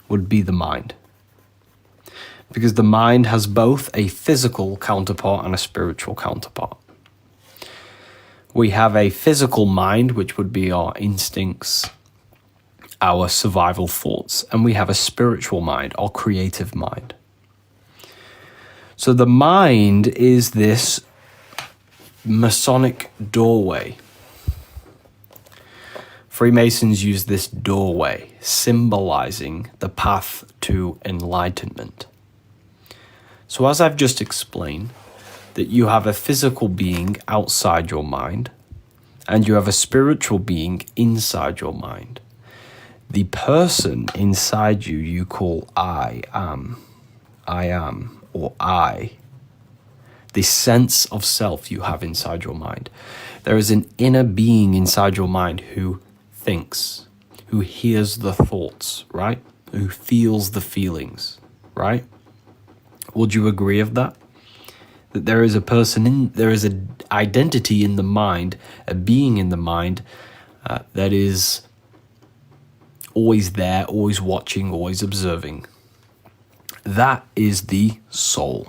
would be the mind. Because the mind has both a physical counterpart and a spiritual counterpart. We have a physical mind, which would be our instincts, our survival thoughts, and we have a spiritual mind, our creative mind. So the mind is this Masonic doorway. Freemasons use this doorway, symbolizing the path to enlightenment. So as I've just explained, that you have a physical being outside your mind, and you have a spiritual being inside your mind. The person inside you, you call I am, or I. The sense of self you have inside your mind. There is an inner being inside your mind who thinks, who hears the thoughts, right? Who feels the feelings, right? Would you agree of that? That there is a person there is an identity in the mind, a being in the mind that is always there, always watching, always observing. That is the soul.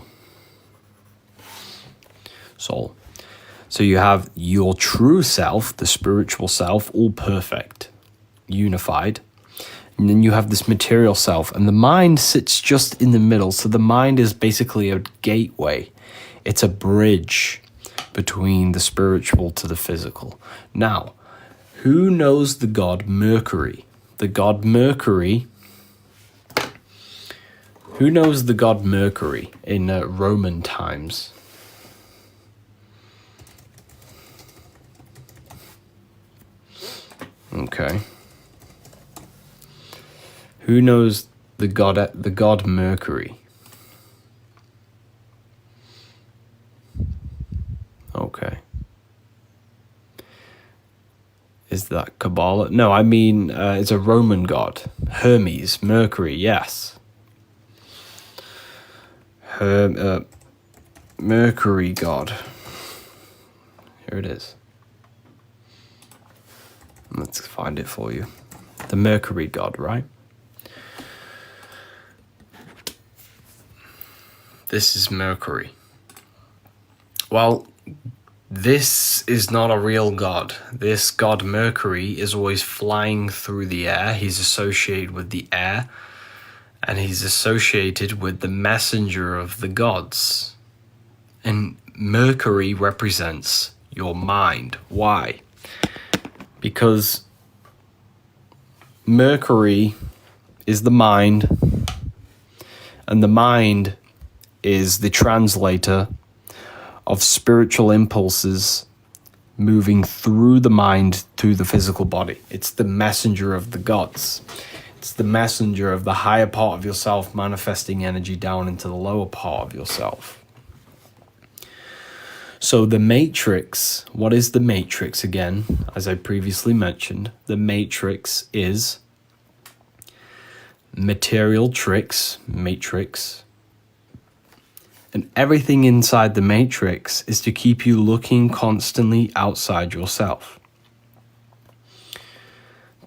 Soul. So you have your true self, the spiritual self, all perfect, unified. And then you have this material self, and the mind sits just in the middle. So the mind is basically a gateway. It's a bridge between the spiritual to the physical. Now, who knows the god Mercury? The god Mercury. Who knows the god Mercury in Roman times? Okay. Who knows the god Mercury? Okay. Is that Cabala? No, I mean, it's a Roman god. Hermes, Mercury, yes. Mercury god. Here it is. Let's find it for you. The Mercury god, right? This is Mercury. Well, this is not a real god. This god Mercury is always flying through the air. He's associated with the air, and he's associated with the messenger of the gods. And Mercury represents your mind. Why? Because Mercury is the mind, and the mind is the translator of spiritual impulses moving through the mind to the physical body. It's the messenger of the gods. It's the messenger of the higher part of yourself manifesting energy down into the lower part of yourself. So the matrix, what is the matrix again? As I previously mentioned, the matrix is material tricks, matrix. And everything inside the matrix is to keep you looking constantly outside yourself.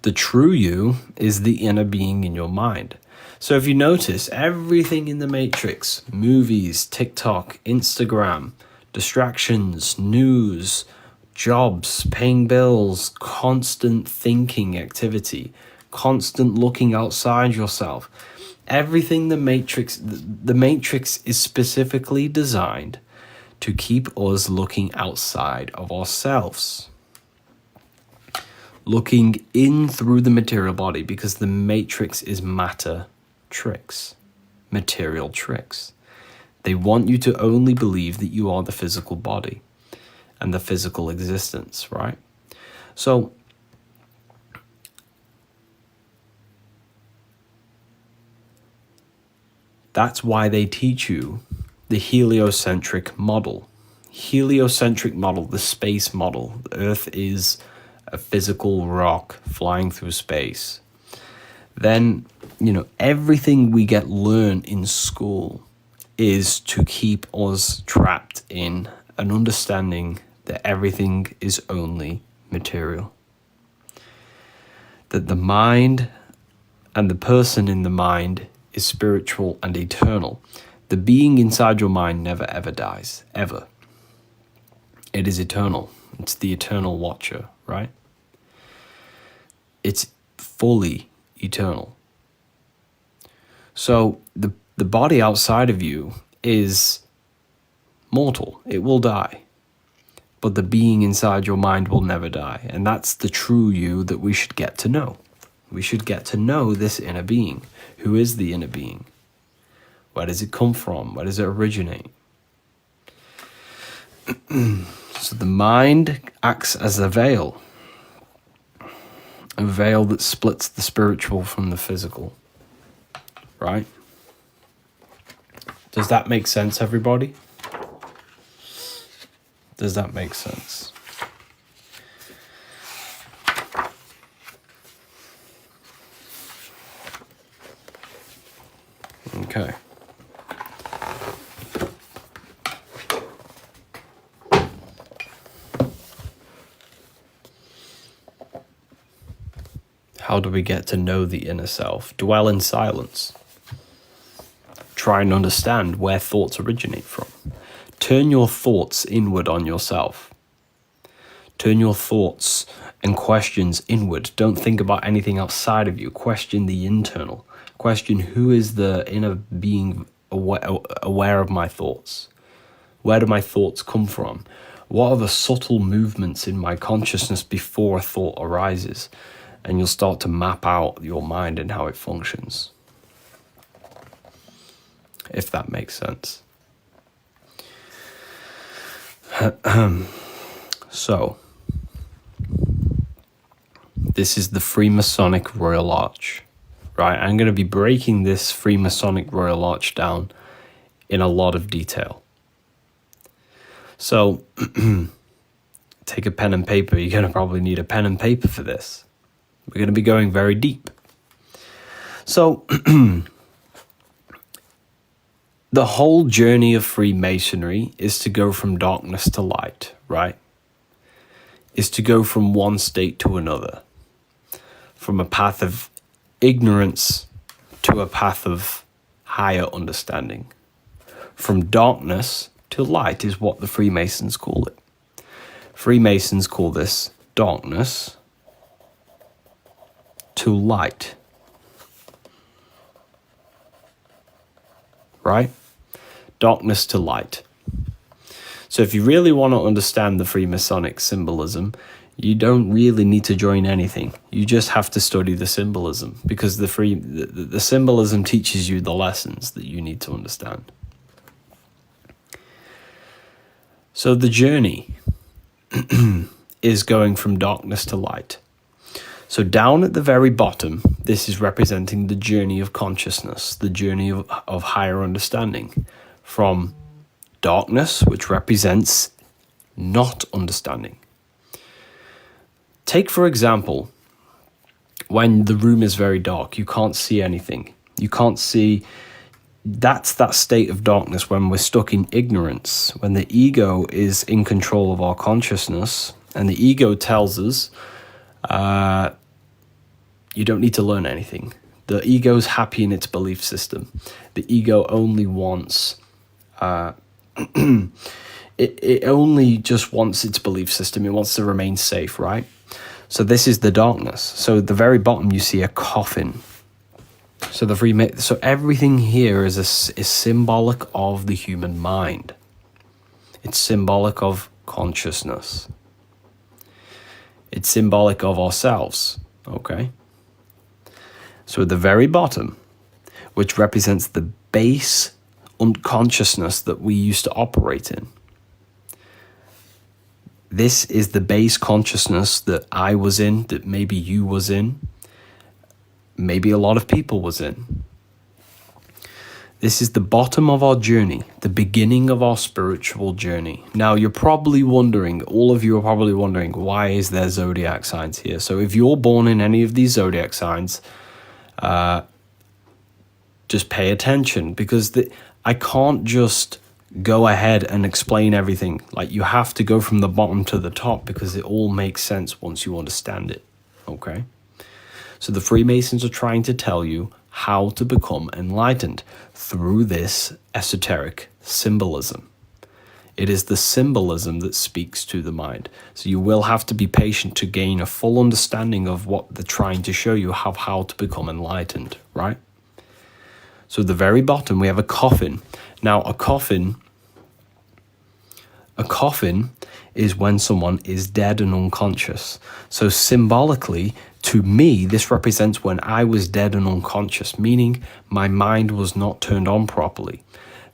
The true you is the inner being in your mind. So if you notice, everything in the matrix, movies, TikTok, Instagram, distractions, news, jobs, paying bills, constant thinking activity, constant looking outside yourself. Everything the matrix is specifically designed to keep us looking outside of ourselves. Looking in through the material body, because the matrix is matter tricks, material tricks. They want you to only believe that you are the physical body and the physical existence, right? So that's why they teach you the heliocentric model. Heliocentric model, the space model. The Earth is a physical rock flying through space. Then, everything we get learned in school is to keep us trapped in an understanding that everything is only material. That the mind and the person in the mind is spiritual and eternal. The being inside your mind never ever dies, ever. It is eternal. It's the eternal watcher, right? It's fully eternal. So the body outside of you is mortal. It will die. But the being inside your mind will never die. And that's the true you that we should get to know. We should get to know this inner being. Who is the inner being? Where does it come from? Where does it originate? So the mind acts as a veil that splits the spiritual from the physical, right? Does that make sense, everybody? Does that make sense? Okay. How do we get to know the inner self? Dwell in silence. Try and understand where thoughts originate from. Turn your thoughts inward on yourself. Turn your thoughts and questions inward. Don't think about anything outside of you. Question the internal. Question who is the inner being aware of my thoughts? Where do my thoughts come from? What are the subtle movements in my consciousness before a thought arises? And you'll start to map out your mind and how it functions. If that makes sense. So, this is the Freemasonic Royal Arch, right? I'm going to be breaking this Freemasonic Royal Arch down in a lot of detail. So, take a pen and paper. You're going to probably need a pen and paper for this. We're going to be going very deep. So, the whole journey of Freemasonry is to go from darkness to light, right? Is to go from one state to another. From a path of ignorance to a path of higher understanding. From darkness to light is what the Freemasons call it. Freemasons call this darkness to light. Right? Darkness to light. So if you really want to understand the Freemasonic symbolism, you don't really need to join anything. You just have to study the symbolism, because the symbolism teaches you the lessons that you need to understand. So the journey is going from darkness to light. So down at the very bottom, this is representing the journey of consciousness, the journey of higher understanding. From darkness, which represents not understanding. Take, for example, when the room is very dark, you can't see anything. You can't see. That's that state of darkness when we're stuck in ignorance, when the ego is in control of our consciousness, and the ego tells us, you don't need to learn anything. The ego's happy in its belief system. The ego only wants, it only just wants its belief system. It wants to remain safe, right? So this is the darkness. So at the very bottom, you see a coffin. So so everything here is symbolic of the human mind. It's symbolic of consciousness. It's symbolic of ourselves, okay? So at the very bottom, which represents the base unconsciousness that we used to operate in. This is the base consciousness that I was in, that maybe you was in, maybe a lot of people was in. This is the bottom of our journey, the beginning of our spiritual journey. Now, you're probably wondering, all of you are probably wondering, why is there zodiac signs here? So if you're born in any of these zodiac signs, just pay attention, because I can't just go ahead and explain everything. Like, you have to go from the bottom to the top, because it all makes sense once you understand it, okay? So the Freemasons are trying to tell you how to become enlightened through this esoteric symbolism. It is the symbolism that speaks to the mind. So you will have to be patient to gain a full understanding of what they're trying to show you, how to become enlightened, right? So at the very bottom, we have a coffin. Now, a coffin is when someone is dead and unconscious. So symbolically, to me, this represents when I was dead and unconscious, meaning my mind was not turned on properly.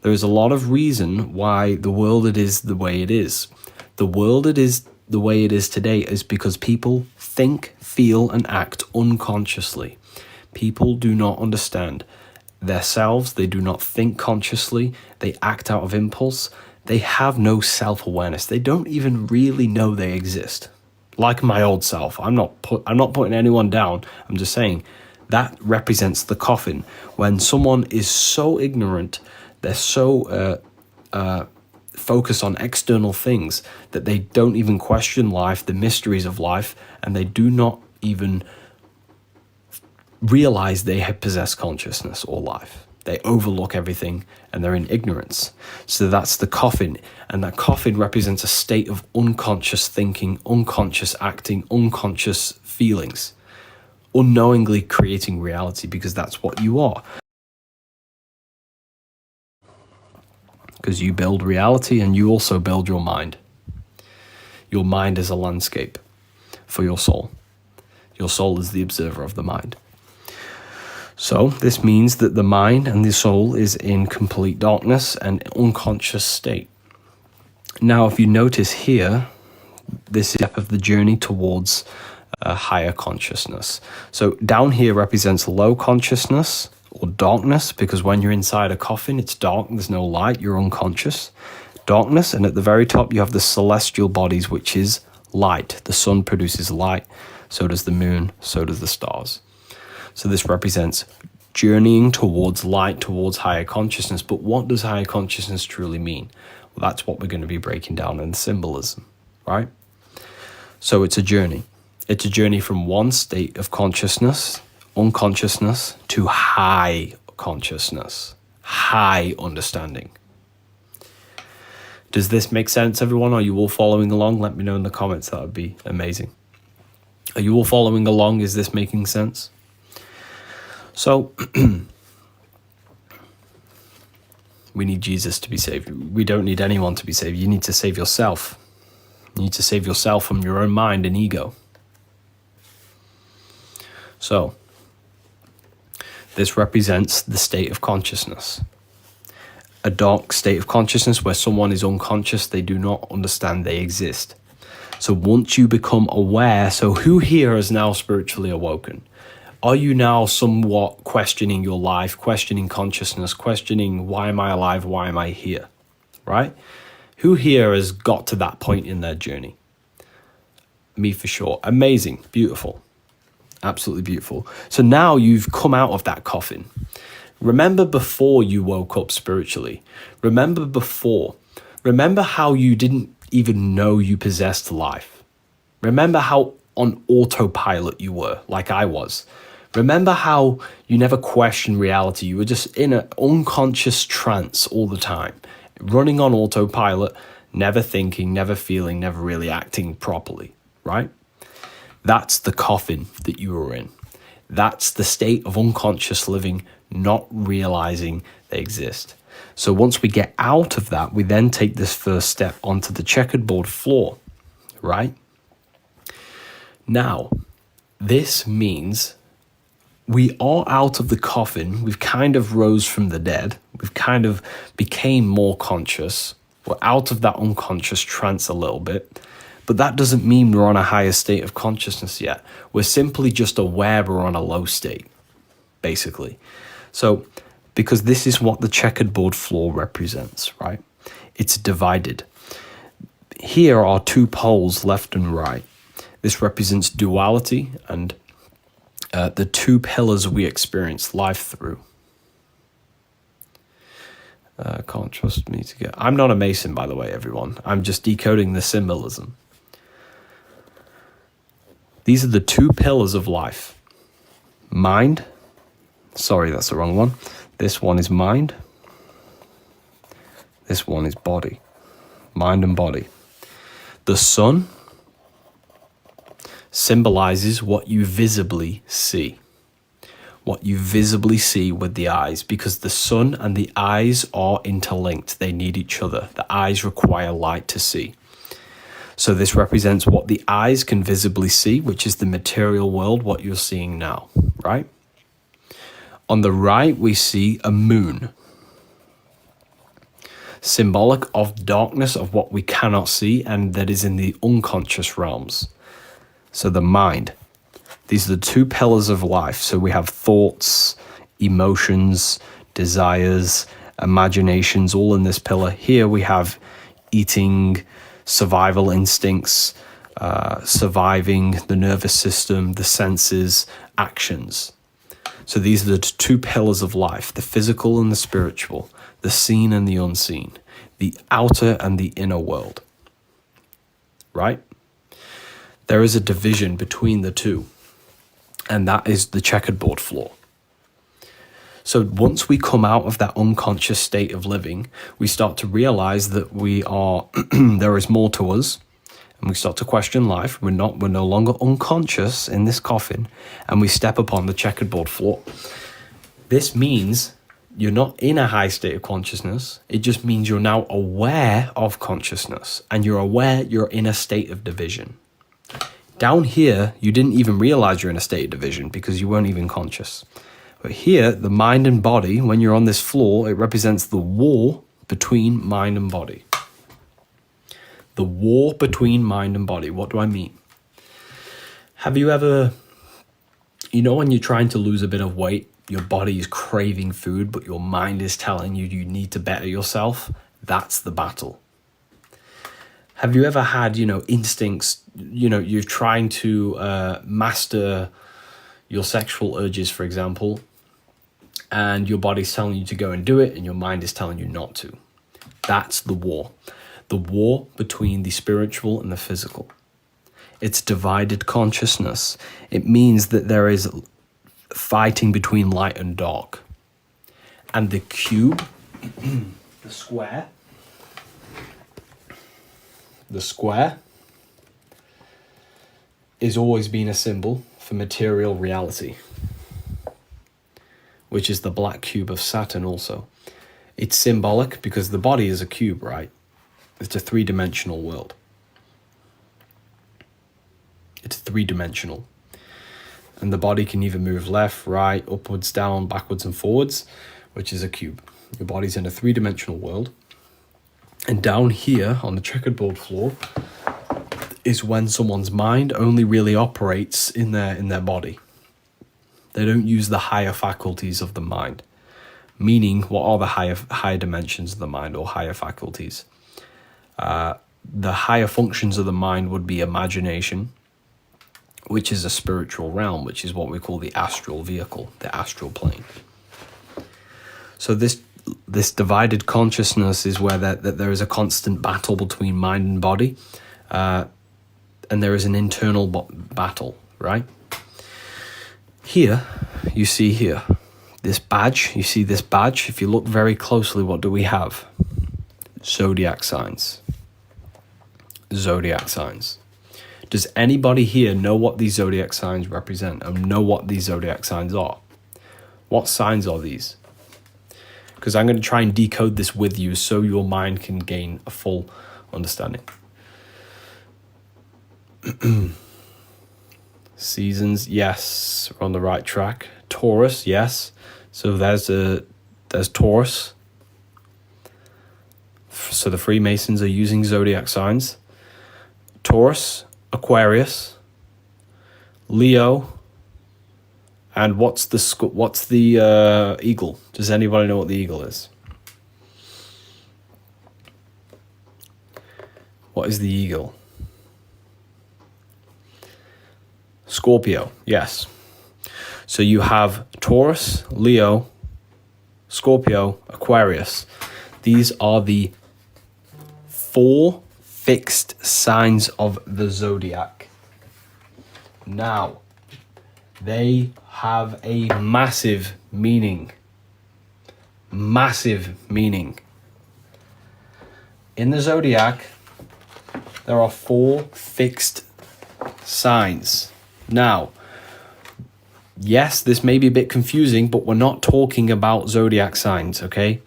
There is a lot of reason why the world it is the way it is. The world it is the way it is today is because people think, feel, and act unconsciously. People do not understand themselves. They do not think consciously. They act out of impulse. They have no self-awareness. They don't even really know they exist. Like my old self. I'm not putting anyone down. I'm just saying that represents the coffin. When someone is so ignorant, they're so focused on external things that they don't even question life, the mysteries of life, and they do not even realize they possess consciousness or life. They overlook everything and they're in ignorance. So that's the coffin. And that coffin represents a state of unconscious thinking, unconscious acting, unconscious feelings, unknowingly creating reality, because that's what you are. Because you build reality and you also build your mind. Your mind is a landscape for your soul. Your soul is the observer of the mind. So this means that the mind and the soul is in complete darkness and unconscious state. Now, if you notice here, this is a step of the journey towards a higher consciousness. So down here represents low consciousness or darkness, because when you're inside a coffin, it's dark, there's no light, you're unconscious. Darkness, and at the very top you have the celestial bodies, which is light. The sun produces light, so does the moon, so does the stars. So this represents journeying towards light, towards higher consciousness. But what does higher consciousness truly mean? Well, that's what we're going to be breaking down in symbolism, right? So it's a journey. It's a journey from one state of consciousness, unconsciousness, to high consciousness, high understanding. Does this make sense, everyone? Are you all following along? Let me know in the comments. That would be amazing. Are you all following along? Is this making sense? So, we need Jesus to be saved. We don't need anyone to be saved. You need to save yourself. You need to save yourself from your own mind and ego. So, this represents the state of consciousness. A dark state of consciousness where someone is unconscious, they do not understand they exist. So once you become aware, so who here is now spiritually awoken? Are you now somewhat questioning your life, questioning consciousness, questioning why am I alive, why am I here, right? Who here has got to that point in their journey? Me for sure. Amazing, beautiful, absolutely beautiful. So now you've come out of that coffin. Remember before you woke up spiritually. Remember before. Remember how you didn't even know you possessed life. Remember how on autopilot you were, like I was. Remember how you never questioned reality. You were just in an unconscious trance all the time, running on autopilot, never thinking, never feeling, never really acting properly, right? That's the coffin that you were in. That's the state of unconscious living, not realizing they exist. So once we get out of that, we then take this first step onto the checkered board floor, right? Now, this means we are out of the coffin. We've kind of rose from the dead. We've kind of became more conscious. We're out of that unconscious trance a little bit. But that doesn't mean we're on a higher state of consciousness yet. We're simply just aware we're on a low state, basically. So, because this is what the checkered board floor represents, right? It's divided. Here are two poles, left and right. This represents duality and the two pillars we experience life through. Can't trust me to get... I'm not a Mason, by the way, everyone. I'm just decoding the symbolism. These are the two pillars of life. mind. Sorry, that's the wrong one. This one is mind. This one is body. Mind and body. The sun symbolizes what you visibly see. What you visibly see with the eyes, because the sun and the eyes are interlinked. They need each other. The eyes require light to see. So this represents what the eyes can visibly see, which is the material world, what you're seeing now, right? On the right, we see a moon, symbolic of darkness, of what we cannot see, and that is in the unconscious realms. So the mind. These are the two pillars of life. So we have thoughts, emotions, desires, imaginations, all in this pillar. Here we have eating, survival instincts, surviving, the nervous system, the senses, actions. So these are the two pillars of life, the physical and the spiritual, the seen and the unseen, the outer and the inner world, right? There is a division between the two, and that is the checkerboard floor. So once we come out of that unconscious state of living, we start to realize that we are, there is more to us, and we start to question life. We're no longer unconscious in this coffin, and we step upon the checkerboard floor. This means you're not in a high state of consciousness. It just means you're now aware of consciousness, and you're aware you're in a state of division. Down here, you didn't even realize you're in a state of division because you weren't even conscious. But here, the mind and body, when you're on this floor, it represents the war between mind and body. The war between mind and body. What do I mean? Have you ever, when you're trying to lose a bit of weight, your body is craving food, but your mind is telling you you need to better yourself? That's the battle. Have you ever had, instincts, you're trying to master your sexual urges, for example, and your body's telling you to go and do it, and your mind is telling you not to. That's the war. The war between the spiritual and the physical. It's divided consciousness. It means that there is fighting between light and dark. And the cube, the square is always been a symbol for material reality, which is the black cube of Saturn also. It's symbolic because the body is a cube, right? It's a three-dimensional world. It's three-dimensional. And the body can either move left, right, upwards, down, backwards, and forwards, which is a cube. Your body's in a three-dimensional world. And down here on the checkerboard floor is when someone's mind only really operates in their body. They don't use the higher faculties of the mind. Meaning, what are the higher dimensions of the mind or higher faculties? The higher functions of the mind would be imagination, which is a spiritual realm, which is what we call the astral vehicle, the astral plane. So this divided consciousness is where that there is a constant battle between mind and body, and there is an internal battle, right? Here, you see here, this badge, you see this badge? If you look very closely, what do we have? Zodiac signs. Zodiac signs. Does anybody here know what these zodiac signs represent and know what these zodiac signs are? What signs are these? Because I'm going to try and decode this with you so your mind can gain a full understanding. Seasons, yes, we're on the right track. Taurus, yes. So there's Taurus. So the Freemasons are using zodiac signs. Taurus, Aquarius, Leo, and what's the eagle? Does anybody know what the eagle is? What is the eagle? Scorpio, yes. So you have Taurus, Leo, Scorpio, Aquarius. These are the 4 fixed signs of the zodiac. Now, They have a massive meaning. Massive meaning. In the zodiac, there are 4 fixed signs. Now, yes, this may be a bit confusing, but we're not talking about zodiac signs, okay?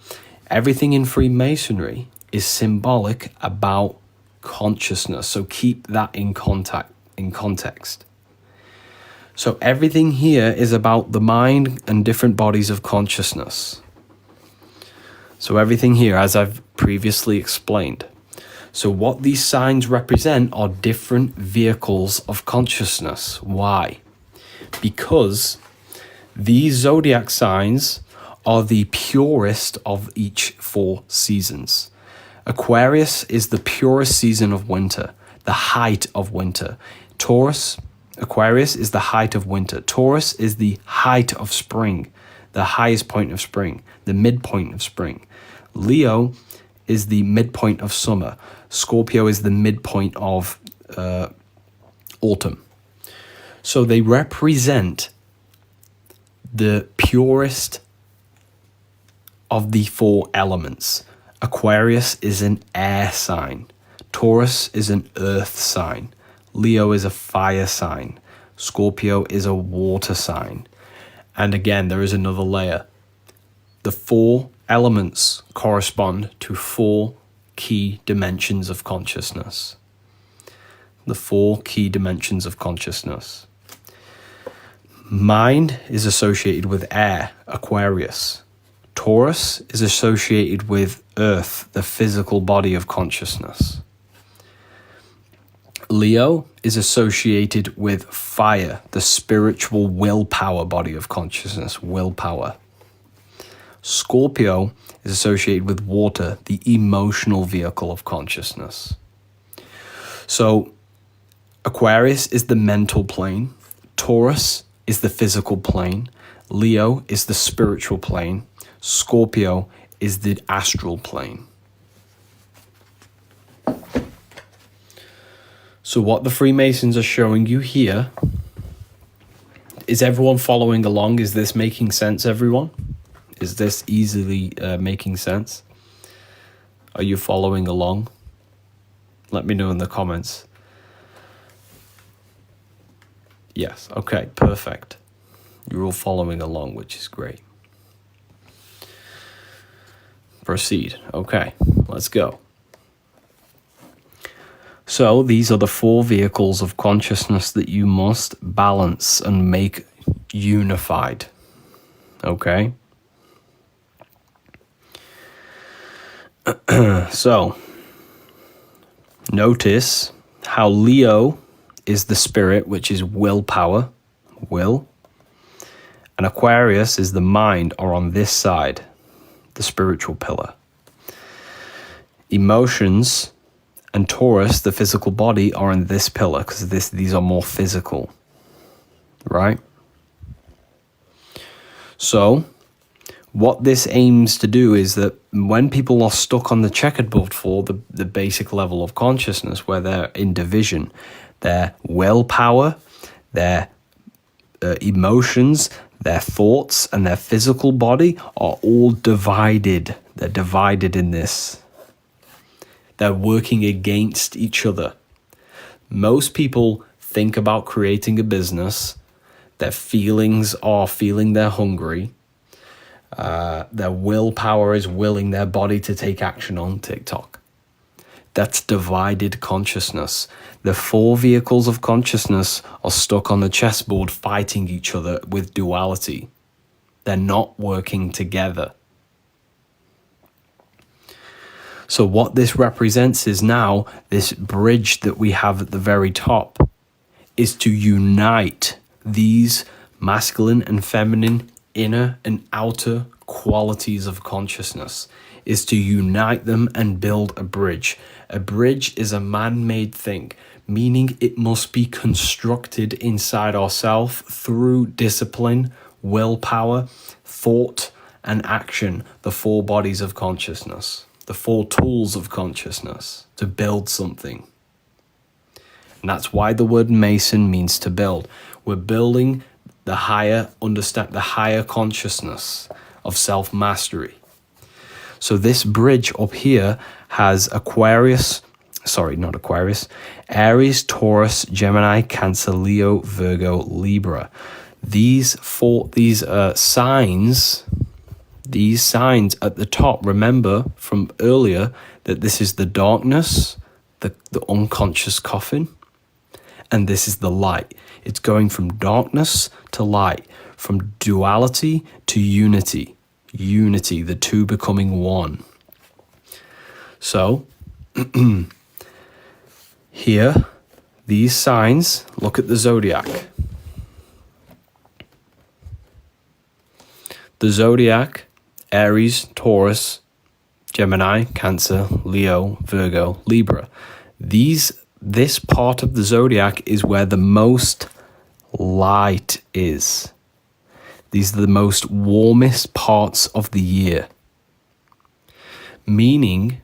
Everything in Freemasonry is symbolic about consciousness, so keep that in context. So everything here is about the mind and different bodies of consciousness. So everything here, as I've previously explained. So what these signs represent are different vehicles of consciousness. Why? Because these zodiac signs are the purest of each 4 seasons. Aquarius is the purest season of winter, the height of winter. Aquarius is the height of winter. Taurus is the height of spring, the highest point of spring, the midpoint of spring. Leo is the midpoint of summer. Scorpio is the midpoint of autumn. So they represent the purest of the 4 elements. Aquarius is an air sign. Taurus is an earth sign. Leo is a fire sign. Scorpio is a water sign. And again, there is another layer. The 4 elements correspond to 4 key dimensions of consciousness. The 4 key dimensions of consciousness. Mind is associated with air, Aquarius. Taurus is associated with earth, the physical body of consciousness. Leo is associated with fire, the spiritual willpower body of consciousness, willpower. Scorpio is associated with water, the emotional vehicle of consciousness. So Aquarius is the mental plane, Taurus is the physical plane, Leo is the spiritual plane, Scorpio is the astral plane. So what the Freemasons are showing you here, is everyone following along? Is this making sense, everyone? Is this easily making sense? Are you following along? Let me know in the comments. Yes, okay, perfect. You're all following along, which is great. Proceed. Okay, let's go. So these are the 4 vehicles of consciousness that you must balance and make unified. Okay? So, notice how Leo is the spirit, which is willpower, will, and Aquarius is the mind, or on this side, the spiritual pillar. Emotions and Taurus, the physical body, are in this pillar because these are more physical, right? So what this aims to do is that when people are stuck on the checkerboard for the basic level of consciousness, where they're in division, their willpower, their emotions, their thoughts, and their physical body are all divided. They're divided in this. They're working against each other. Most people think about creating a business. Their feelings are feeling they're hungry. Their willpower is willing their body to take action on TikTok. That's divided consciousness. The 4 vehicles of consciousness are stuck on the chessboard fighting each other with duality. They're not working together. So what this represents is now this bridge that we have at the very top is to unite these masculine and feminine inner and outer qualities of consciousness, is to unite them and build a bridge. A bridge is a man-made thing, meaning it must be constructed inside ourselves through discipline, willpower, thought, and action, the 4 bodies of consciousness, the 4 tools of consciousness to build something. And that's why the word Mason means to build. We're building the higher consciousness of self-mastery. So this bridge up here has Aries, Taurus, Gemini, Cancer, Leo, Virgo, Libra. These signs at the top, remember from earlier that this is the darkness, the unconscious coffin, and this is the light. It's going from darkness to light, from duality to unity, the two becoming one. So here, these signs, look at the zodiac. The zodiac, Aries, Taurus, Gemini, Cancer, Leo, Virgo, Libra. This part of the zodiac is where the most light is. These are the most warmest parts of the year. Meaning,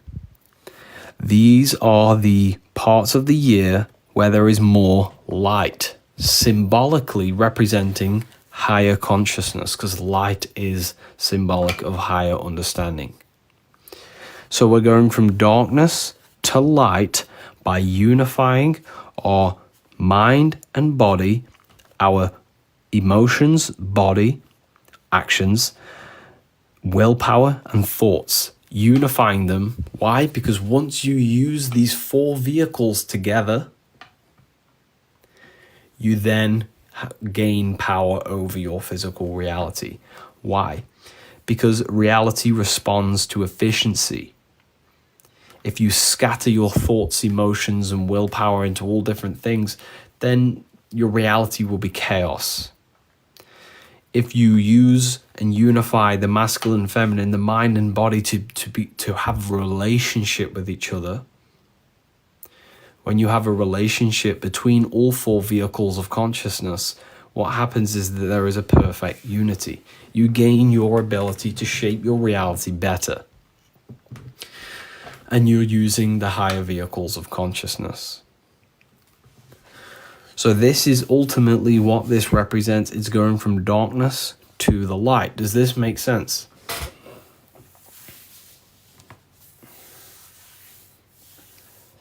these are the parts of the year where there is more light, symbolically representing higher consciousness, because light is symbolic of higher understanding. So we're going from darkness to light by unifying our mind and body, our emotions, body, actions, willpower, and thoughts. Unifying them. Why? Because once you use these four vehicles together, you then gain power over your physical reality. Why? Because reality responds to efficiency. If you scatter your thoughts, emotions, and willpower into all different things, then your reality will be chaos. If you use and unify the masculine and feminine, the mind and body to have a relationship with each other, when you have a relationship between all four vehicles of consciousness, what happens is that there is a perfect unity. You gain your ability to shape your reality better. And you're using the higher vehicles of consciousness. So this is ultimately what this represents. It's going from darkness to the light. Does this make sense?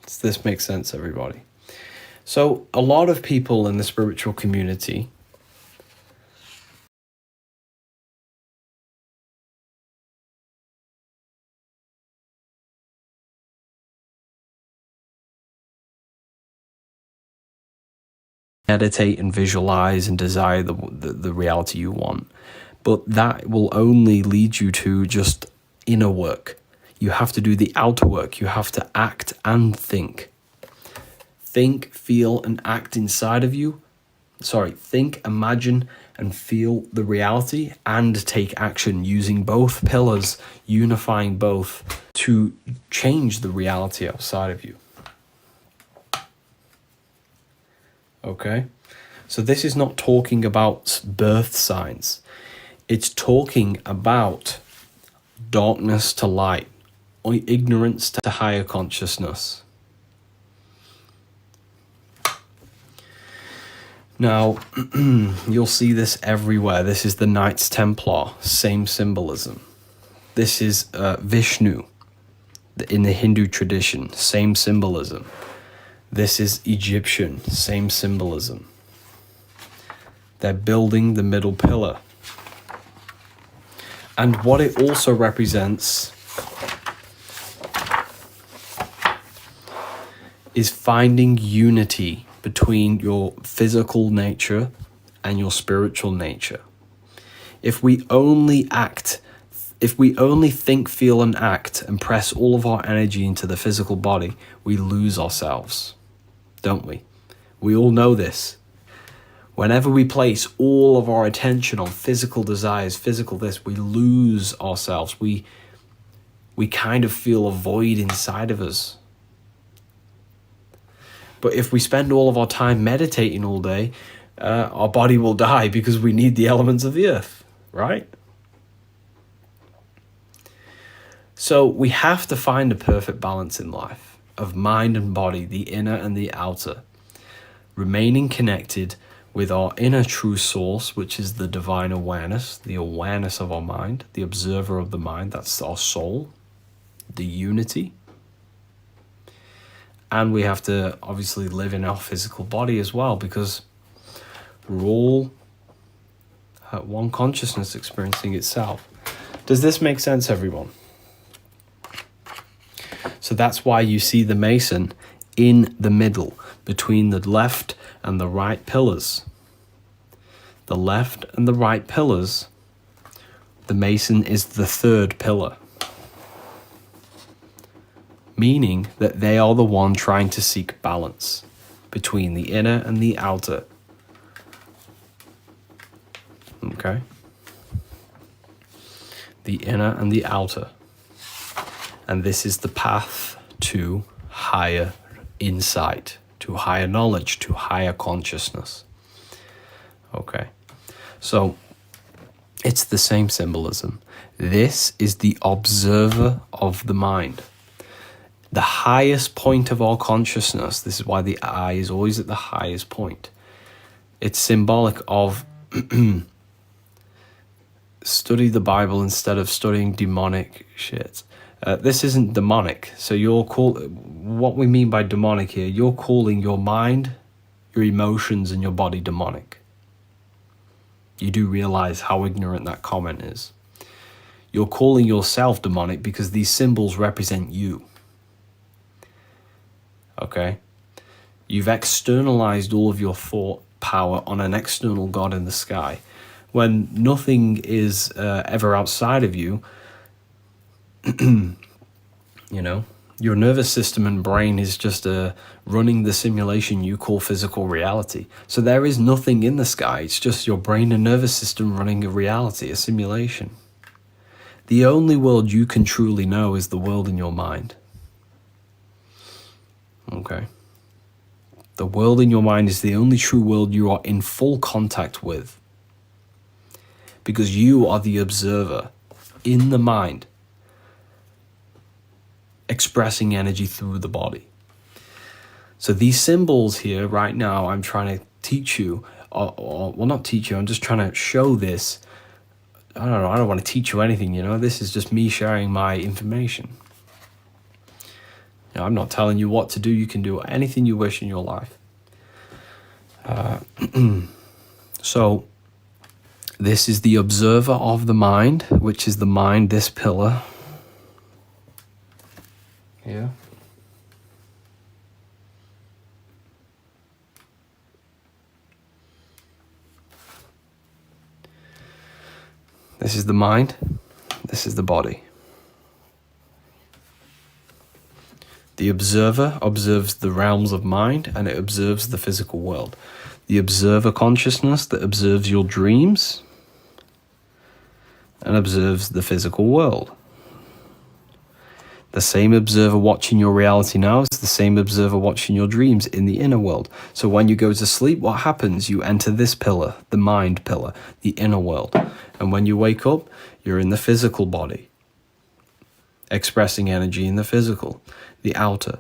Does this make sense, everybody? So a lot of people in the spiritual community meditate and visualize and desire the reality you want. But that will only lead you to just inner work. You have to do the outer work. You have to act and think. Think, feel, and act inside of you. Think, imagine, and feel the reality and take action using both pillars, unifying both to change the reality outside of you. Okay, so this is not talking about birth signs. It's talking about darkness to light, or ignorance to higher consciousness. Now, you'll see this everywhere. This is the Knights Templar, same symbolism. This is Vishnu in the Hindu tradition, same symbolism. This is Egyptian, same symbolism. They're building the middle pillar. And what it also represents is finding unity between your physical nature and your spiritual nature. If we only think, feel, and act and press all of our energy into the physical body, we lose ourselves. Don't we? We all know this. Whenever we place all of our attention on physical desires, physical this, we lose ourselves. We kind of feel a void inside of us. But if we spend all of our time meditating all day, our body will die because we need the elements of the earth, right? So we have to find a perfect balance in life of mind and body, the inner and the outer, remaining connected with our inner true source, which is the divine awareness, the awareness of our mind, the observer of the mind, that's our soul, the unity. And we have to obviously live in our physical body as well, because we're all one consciousness experiencing itself. Does this make sense, everyone? So that's why you see the Mason in the middle, between the left and the right pillars. The left and the right pillars, the Mason is the third pillar. Meaning that they are the one trying to seek balance between the inner and the outer. Okay? The inner and the outer. And this is the path to higher insight, to higher knowledge, to higher consciousness. Okay? So, it's the same symbolism. This is the observer of the mind. The highest point of our consciousness, this is why the eye is always at the highest point. It's symbolic of study the Bible instead of studying demonic shit. This isn't demonic. So what we mean by demonic here, you're calling your mind, your emotions, and your body demonic. You do realize how ignorant that comment is. You're calling yourself demonic because these symbols represent you. Okay? You've externalized all of your thought power on an external God in the sky. When nothing is ever outside of you, you know, your nervous system and brain is just running the simulation you call physical reality. So there is nothing in the sky. It's just your brain and nervous system running a reality, a simulation. The only world you can truly know is the world in your mind. Okay? The world in your mind is the only true world you are in full contact with. Because you are the observer in the mind, expressing energy through the body. So these symbols here right now, I'm trying to teach you, well, not teach you, I'm just trying to show this. I don't know, I don't want to teach you anything, you know, this is just me sharing my information. You know, I'm not telling you what to do, you can do anything you wish in your life. So, this is the observer of the mind, which is the mind, this pillar. Yeah. This is the mind, this is the body. The observer observes the realms of mind and it observes the physical world. The observer consciousness that observes your dreams and observes the physical world. The same observer watching your reality now is the same observer watching your dreams in the inner world. So when you go to sleep, what happens? You enter this pillar, the mind pillar, the inner world. And when you wake up, you're in the physical body, expressing energy in the physical, the outer.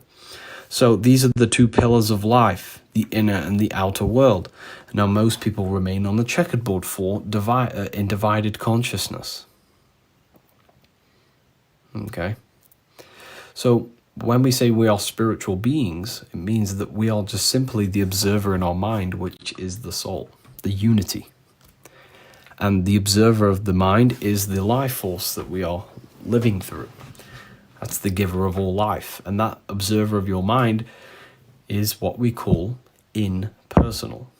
So these are the two pillars of life, the inner and the outer world. Now most people remain on the checkerboard in divided consciousness. Okay? So when we say we are spiritual beings, it means that we are just simply the observer in our mind, which is the soul, the unity. And the observer of the mind is the life force that we are living through. That's the giver of all life. And that observer of your mind is what we call impersonal.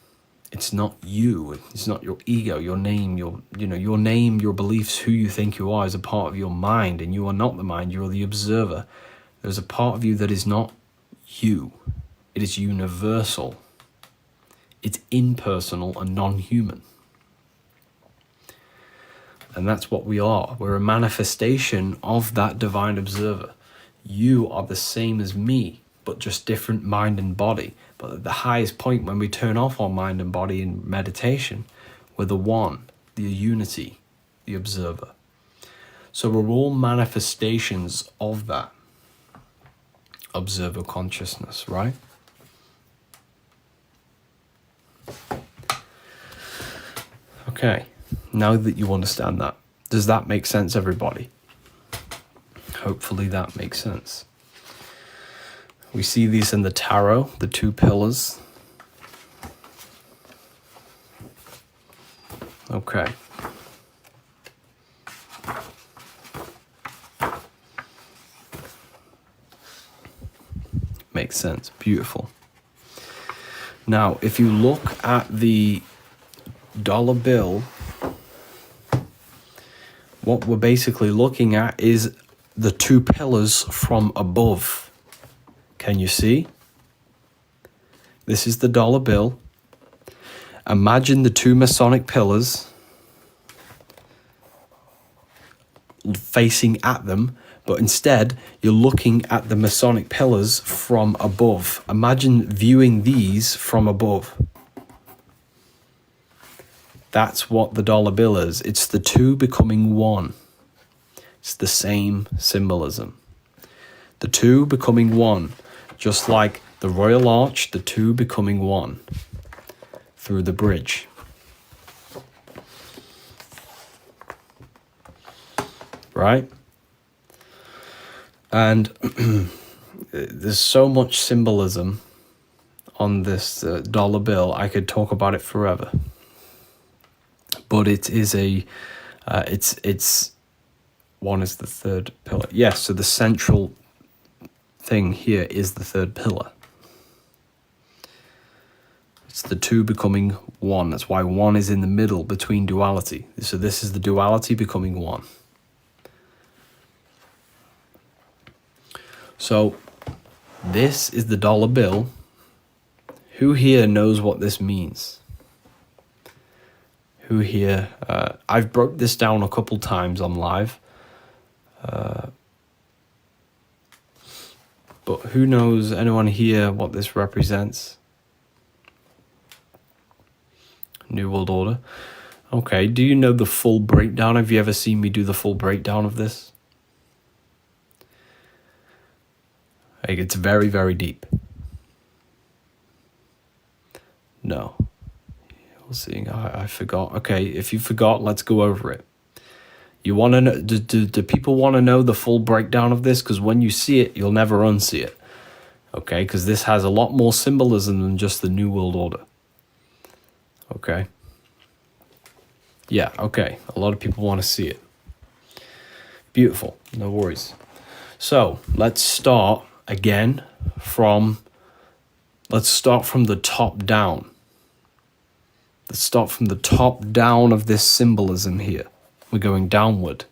It's not you. It's not your ego, your name, your name, your beliefs, who you think you are is a part of your mind, and you are not the mind, you are the observer. There's a part of you that is not you. It is universal. It's impersonal and non-human. And that's what we are. We're a manifestation of that divine observer. You are the same as me, but just different mind and body. But at the highest point, when we turn off our mind and body in meditation, we're the one, the unity, the observer. So we're all manifestations of that observer consciousness, right? Okay, now that you understand that, does that make sense, everybody? Hopefully that makes sense. We see these in the tarot, the two pillars. Okay. Makes sense. Beautiful. Now, if you look at the dollar bill, what we're basically looking at is the two pillars from above. Can you see? This is the dollar bill. Imagine the two Masonic pillars facing at them, but instead you're looking at the Masonic pillars from above. Imagine viewing these from above. That's what the dollar bill is. It's the two becoming one. It's the same symbolism. The two becoming one. Just like the Royal Arch, the two becoming one through the bridge. Right? And there's so much symbolism on this dollar bill. I could talk about it forever. But it is it's one is the third pillar. Yes, so the central thing here is the third pillar. It's the two becoming one. That's why one is in the middle between duality. So this is the duality becoming one. So this is the dollar bill. Who here knows what this means? Who here? I've broke this down a couple times on live. But who knows, anyone here, what this represents? New World Order. Okay, do you know the full breakdown? Have you ever seen me do the full breakdown of this? Like, it's very, very deep. No. We'll see. I forgot. Okay, if you forgot, let's go over it. You want to know? Do people want to know the full breakdown of this? Because when you see it, you'll never unsee it. Okay, because this has a lot more symbolism than just the New World Order. Okay. Yeah, okay. A lot of people want to see it. Beautiful. No worries. So, let's start again from the top down. Let's start from the top down of this symbolism here. We're going downward.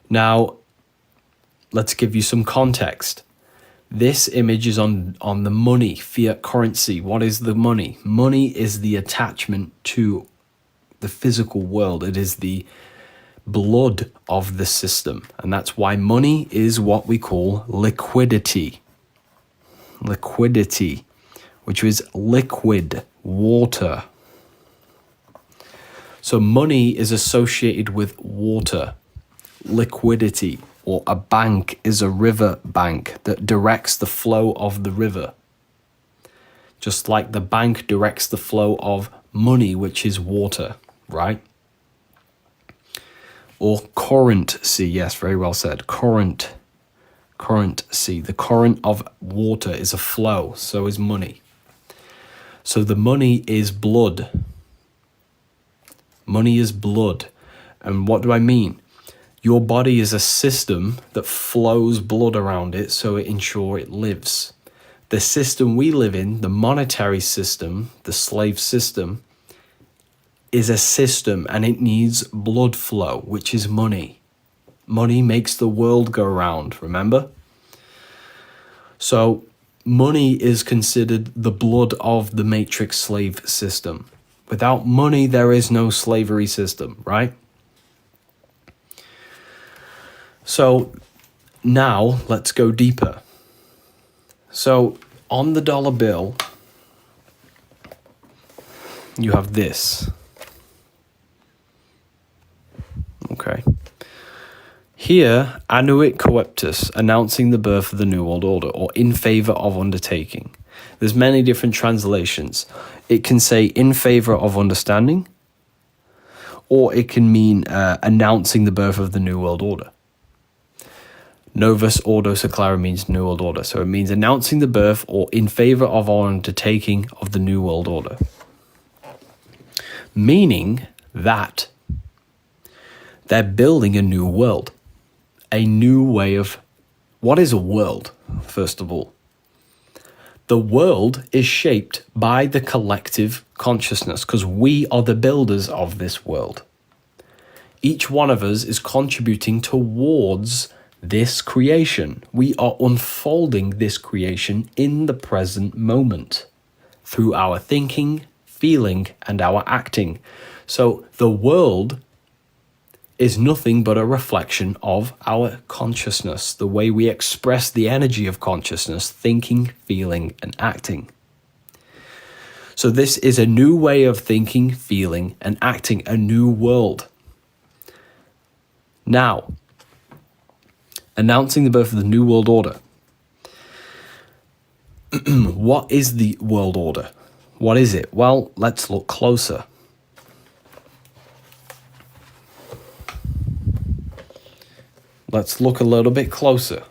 Now, let's give you some context. This image is on the money, fiat currency. What is the money? Money is the attachment to the physical world. It is the blood of the system. And that's why money is what we call liquidity. Liquidity, which is liquid, water. So money is associated with water, liquidity, or a bank is a river bank that directs the flow of the river. Just like the bank directs the flow of money, which is water, right? Or currency, yes, very well said. Currency. The current of water is a flow, so is money. So the money is blood. Money is blood. And what do I mean? Your body is a system that flows blood around it so it ensures it lives. The system we live in, the monetary system, the slave system, is a system and it needs blood flow, which is money. Money makes the world go round, remember? So money is considered the blood of the matrix slave system. Without money, there is no slavery system, right? So now let's go deeper. So on the dollar bill, you have this. Okay. Here, annuit coeptus, announcing the birth of the New World Order, or in favor of undertaking. There's many different translations. It can say in favor of understanding, or it can mean announcing the birth of the New World Order. Novus Ordo Seclara means New World Order, so it means announcing the birth or in favor of or undertaking of the New World Order. Meaning that they're building a new world, a new way of... What is a world, first of all? The world is shaped by the collective consciousness because we are the builders of this world. Each one of us is contributing towards this creation. We are unfolding this creation in the present moment through our thinking, feeling, and our acting. So the world is nothing but a reflection of our consciousness, the way we express the energy of consciousness, thinking, feeling, and acting. So this is a new way of thinking, feeling, and acting, a new world. Now, announcing the birth of the New World Order. What is the world order? What is it? Well, let's look closer. Let's look a little bit closer.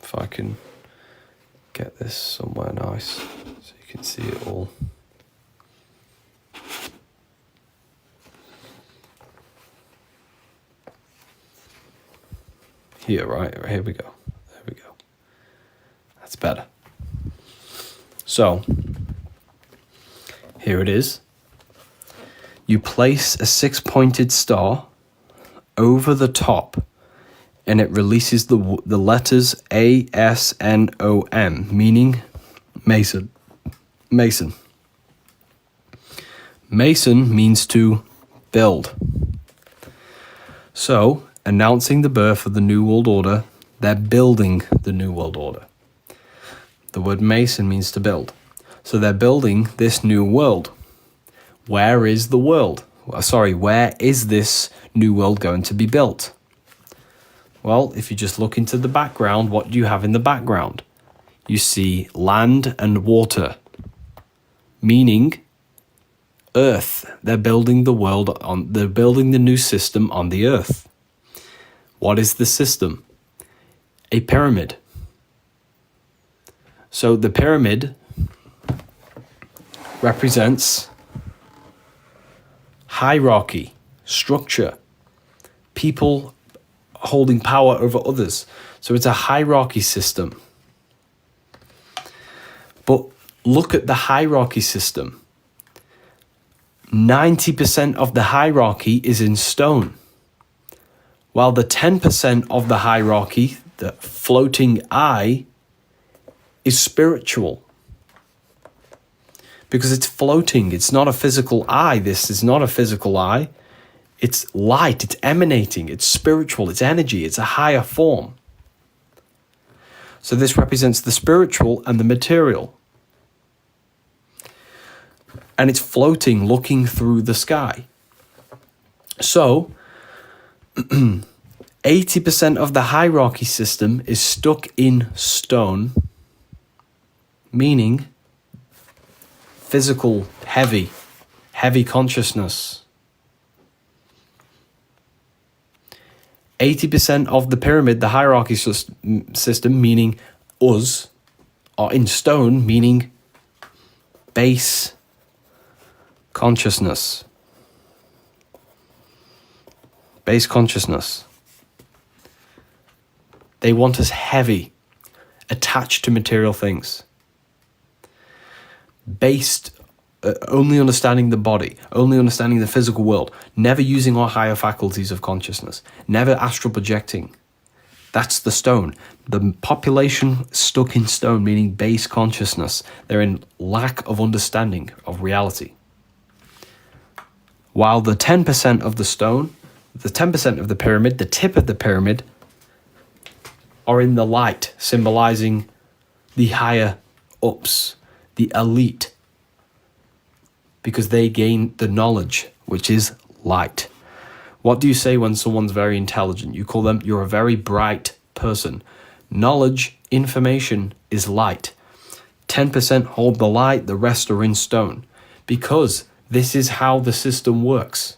If I can get this somewhere nice so you can see it all. Here, right? Here we go. There we go. That's better. So, here it is. You place a 6-pointed star over the top and it releases the letters A-S-N-O-M, meaning Mason. Mason. Mason means to build. So, announcing the birth of the New World Order, they're building the New World Order. The word Mason means to build. So they're building this new world. Where is the world? Where is this new world going to be built? Well, if you just look into the background, what do you have in the background? You see land and water, meaning earth. They're building the world they're building the new system on the earth. What is the system? A pyramid. So the pyramid represents hierarchy, structure, people holding power over others. So it's a hierarchy system. But look at the hierarchy system. 90% of the hierarchy is in stone, while the 10% of the hierarchy, the floating eye, is spiritual. Because it's floating, it's not a physical eye. This is not a physical eye. It's light, it's emanating, it's spiritual, it's energy, it's a higher form. So this represents the spiritual and the material. And it's floating, looking through the sky. So, 80% of the hierarchy system is stuck in stone, meaning physical, heavy consciousness. 80% of the pyramid, the hierarchy system, meaning us, are in stone, meaning base consciousness. Base consciousness. They want us heavy, attached to material things. Based, only understanding the body, only understanding the physical world, never using our higher faculties of consciousness, never astral projecting. That's the stone. The population stuck in stone, meaning base consciousness. They're in lack of understanding of reality. While the 10% of the stone, the 10% of the pyramid, the tip of the pyramid, are in the light, symbolizing the higher ups, the elite, because they gain the knowledge, which is light. What do you say when someone's very intelligent? You call them, you're a very bright person. Knowledge, information is light. 10% hold the light, the rest are in stone. Because this is how the system works.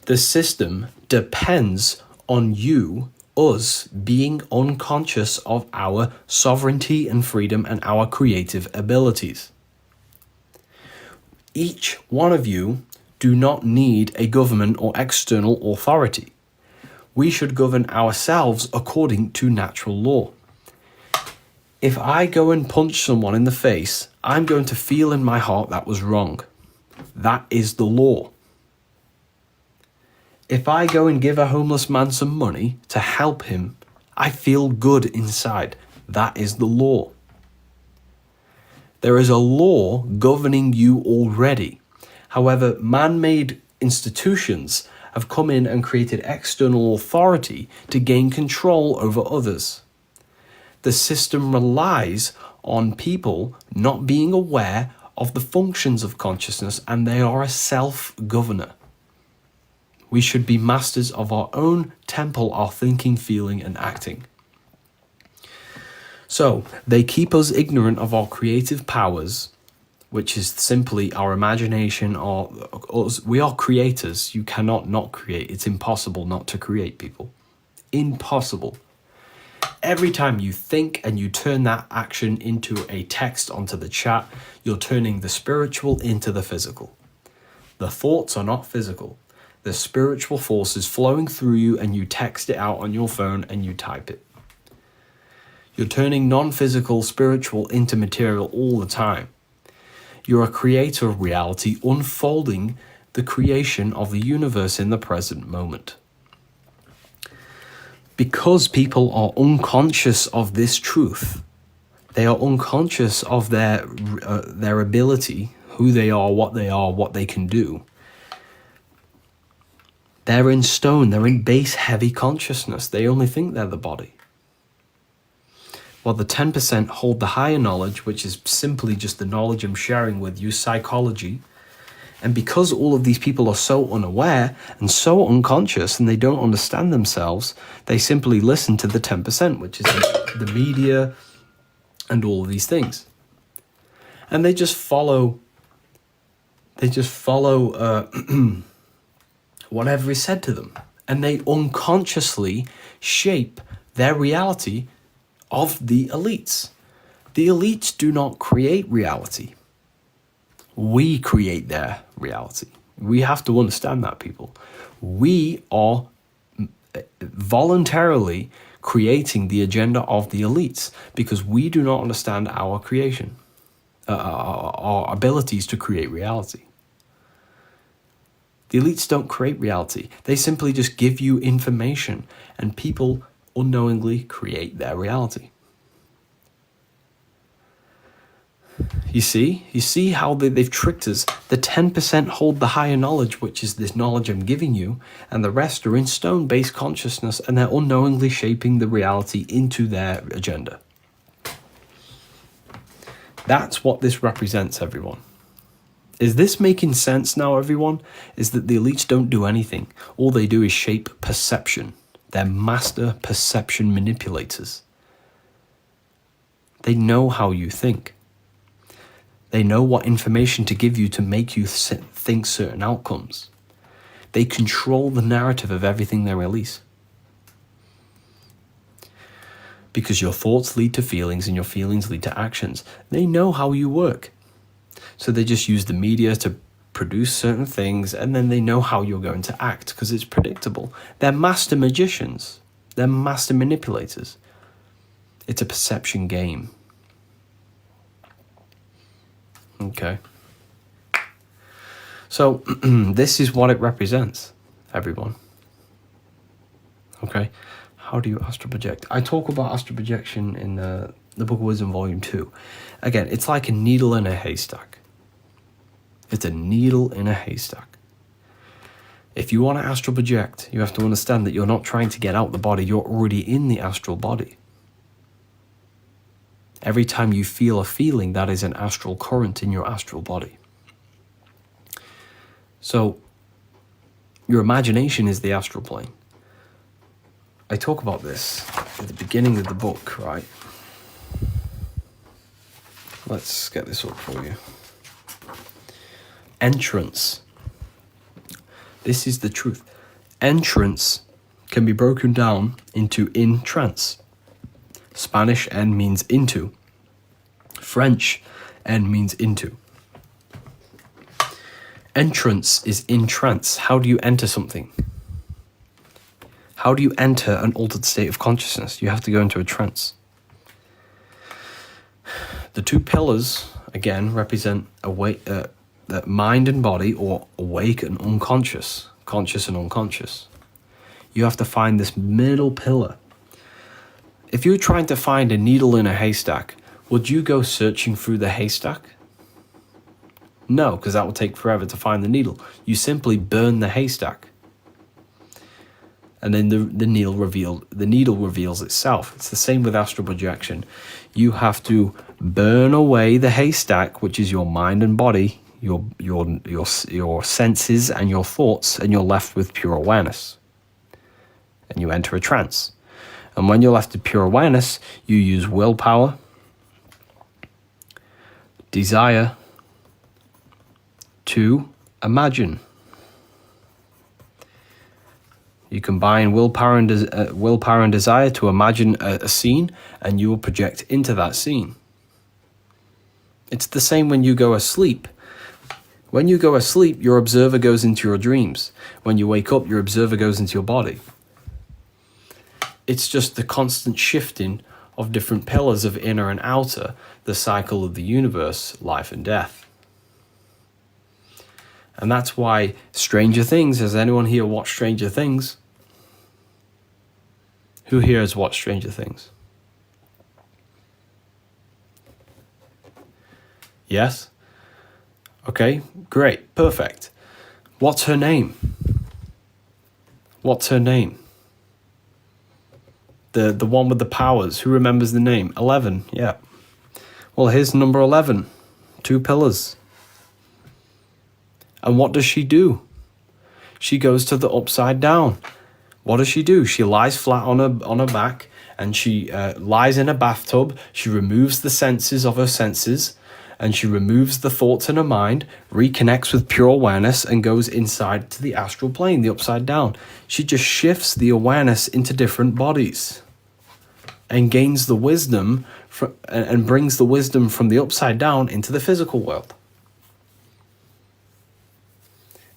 The system depends on you, us, being unconscious of our sovereignty and freedom and our creative abilities. Each one of you do not need a government or external authority. We should govern ourselves according to natural law. If I go and punch someone in the face, I'm going to feel in my heart that was wrong. That is the law. If I go and give a homeless man some money to help him, I feel good inside. That is the law. There is a law governing you already. However, man-made institutions have come in and created external authority to gain control over others. The system relies on people not being aware of the functions of consciousness, and they are a self-governor. We should be masters of our own temple, our thinking, feeling, and acting. So, they keep us ignorant of our creative powers, which is simply our imagination. We are creators. You cannot not create. It's impossible not to create, people. Impossible. Every time you think and you turn that action into a text onto the chat, you're turning the spiritual into the physical. The thoughts are not physical. The spiritual force is flowing through you, and you text it out on your phone and you type it. You're turning non-physical spiritual into material all the time. You're a creator of reality, unfolding the creation of the universe in the present moment. Because people are unconscious of this truth, they are unconscious of their ability, who they are, what they can do. They're in stone, they're in base heavy consciousness. They only think they're the body. While the 10% hold the higher knowledge, which is simply just the knowledge I'm sharing with you, psychology. And because all of these people are so unaware and so unconscious and they don't understand themselves, they simply listen to the 10%, which is the media and all of these things. And they just follow whatever is said to them. And they unconsciously shape their reality of the elites. The elites do not create reality. We create their reality. We have to understand that, people. We are voluntarily creating the agenda of the elites because we do not understand our creation, our abilities to create reality. The elites don't create reality. They simply just give you information, and people unknowingly create their reality. You see how they've tricked us. The 10% hold the higher knowledge, which is this knowledge I'm giving you, and the rest are in stone-based consciousness, and they're unknowingly shaping the reality into their agenda. That's what this represents, everyone. Is this making sense now, everyone? Is that the elites don't do anything. All they do is shape perception. They're master perception manipulators. They know how you think. They know what information to give you to make you think certain outcomes. They control the narrative of everything they release. Because your thoughts lead to feelings and your feelings lead to actions. They know how you work. So they just use the media to produce certain things, and then they know how you're going to act because it's predictable. They're master magicians. They're master manipulators. It's a perception game. Okay. So this is what it represents, everyone. Okay. How do you astral project? I talk about astral projection in the Book of Wisdom Volume 2. Again, it's like a needle in a haystack. It's a needle in a haystack. If you want to astral project, you have to understand that you're not trying to get out the body. You're already in the astral body. Every time you feel a feeling, that is an astral current in your astral body. So, your imagination is the astral plane. I talk about this at the beginning of the book, right? Let's get this up for you. Entrance. This is the truth. Entrance can be broken down into in trance. Spanish en means into. French en means into. Entrance is in trance. How do you enter something? How do you enter an altered state of consciousness? You have to go into a trance. The two pillars, again, represent mind and body, or awake and unconscious, conscious and unconscious. You have to find this middle pillar. If you're trying to find a needle in a haystack, would you go searching through the haystack? No, because that will take forever to find the needle. You simply burn the haystack. And then the needle reveals itself. It's the same with astral projection. You have to burn away the haystack, which is your mind and body, your senses and your thoughts, and you're left with pure awareness. And you enter a trance. And when you're left with pure awareness, you use willpower, desire to imagine. You combine willpower and desire to imagine a scene, and you will project into that scene. It's the same when you go asleep. When you go asleep, your observer goes into your dreams. When you wake up, your observer goes into your body. It's just the constant shifting of different pillars of inner and outer, the cycle of the universe, life and death. And that's why Stranger Things, has anyone here watched Stranger Things? Who here has watched Stranger Things? Yes? Okay, great, perfect. What's her name? What's her name? The one with the powers. Who remembers the name? 11, yeah. Well, here's number 11. 2 pillars. And what does she do? She goes to the upside down. What does she do? She lies flat on her back, and she lies in a bathtub. She removes the senses of her senses, and she removes the thoughts in her mind, reconnects with pure awareness, and goes inside to the astral plane, the upside down. She just shifts the awareness into different bodies and gains the wisdom and brings the wisdom from the upside down into the physical world.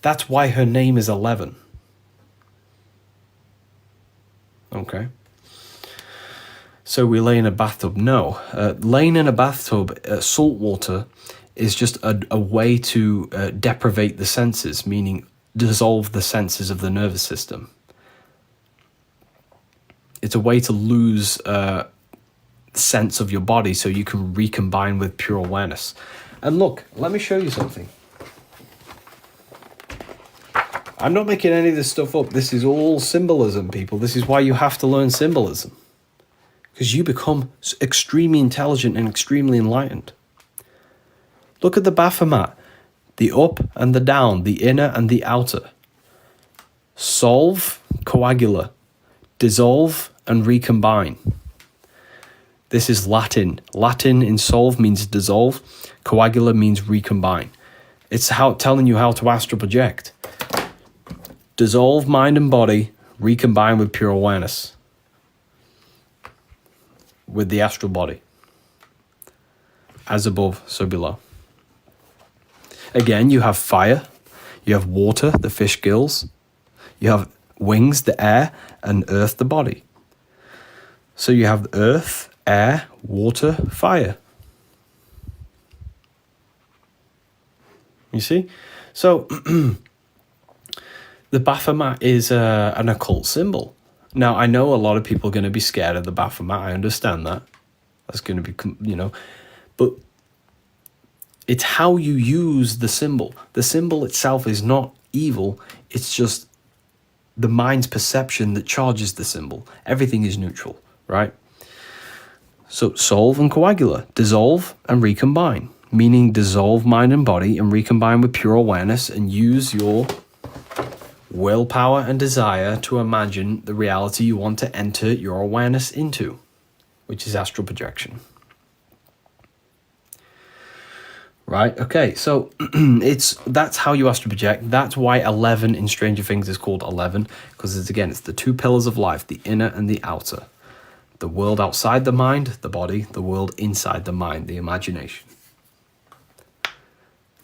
That's why her name is 11. Okay. So we lay in a bathtub? No. Laying in a bathtub, salt water, is just a way to deprivate the senses, meaning dissolve the senses of the nervous system. It's a way to lose sense of your body so you can recombine with pure awareness. And look, let me show you something. I'm not making any of this stuff up. This is all symbolism, people. This is why you have to learn symbolism. Because you become extremely intelligent and extremely enlightened. Look at the Baphomet. The up and the down, the inner and the outer. Solve, coagula. Dissolve and recombine. This is Latin. Latin in solve means dissolve. Coagula means recombine. It's telling you how to astral project. Dissolve mind and body, recombine with pure awareness. With the astral body. As above, so below. Again, you have fire. You have water, the fish gills. You have wings, the air, and earth, the body. So you have earth, air, water, fire. You see? So the Baphomet is an occult symbol. Now, I know a lot of people are going to be scared of the Baphomet. I understand that. That's going to be, but it's how you use the symbol. The symbol itself is not evil. It's just the mind's perception that charges the symbol. Everything is neutral, right? So solve and coagula, dissolve and recombine, meaning dissolve mind and body and recombine with pure awareness and use your willpower and desire to imagine the reality you want to enter your awareness into, which is astral projection. Right? Okay, so that's how you astral project. That's why 11 in Stranger Things is called 11, because it's the two pillars of life, the inner and the outer. The world outside the mind, the body, the world inside the mind, the imagination.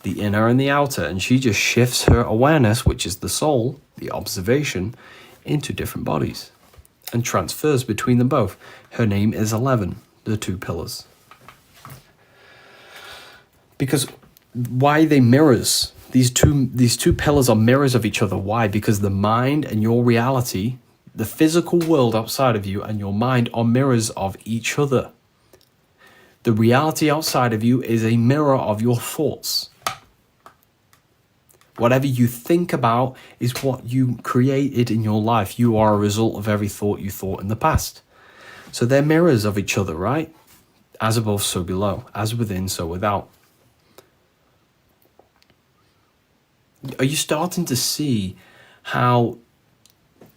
The inner and the outer, and she just shifts her awareness, which is the soul, the observation, into different bodies and transfers between them both. Her name is 11, the two pillars. Because why they mirrors? These two pillars are mirrors of each other. Why? Because the mind and your reality, the physical world outside of you and your mind are mirrors of each other. The reality outside of you is a mirror of your thoughts. Whatever you think about is what you created in your life. You are a result of every thought you thought in the past. So they're mirrors of each other, right? As above, so below. As within, so without. Are you starting to see how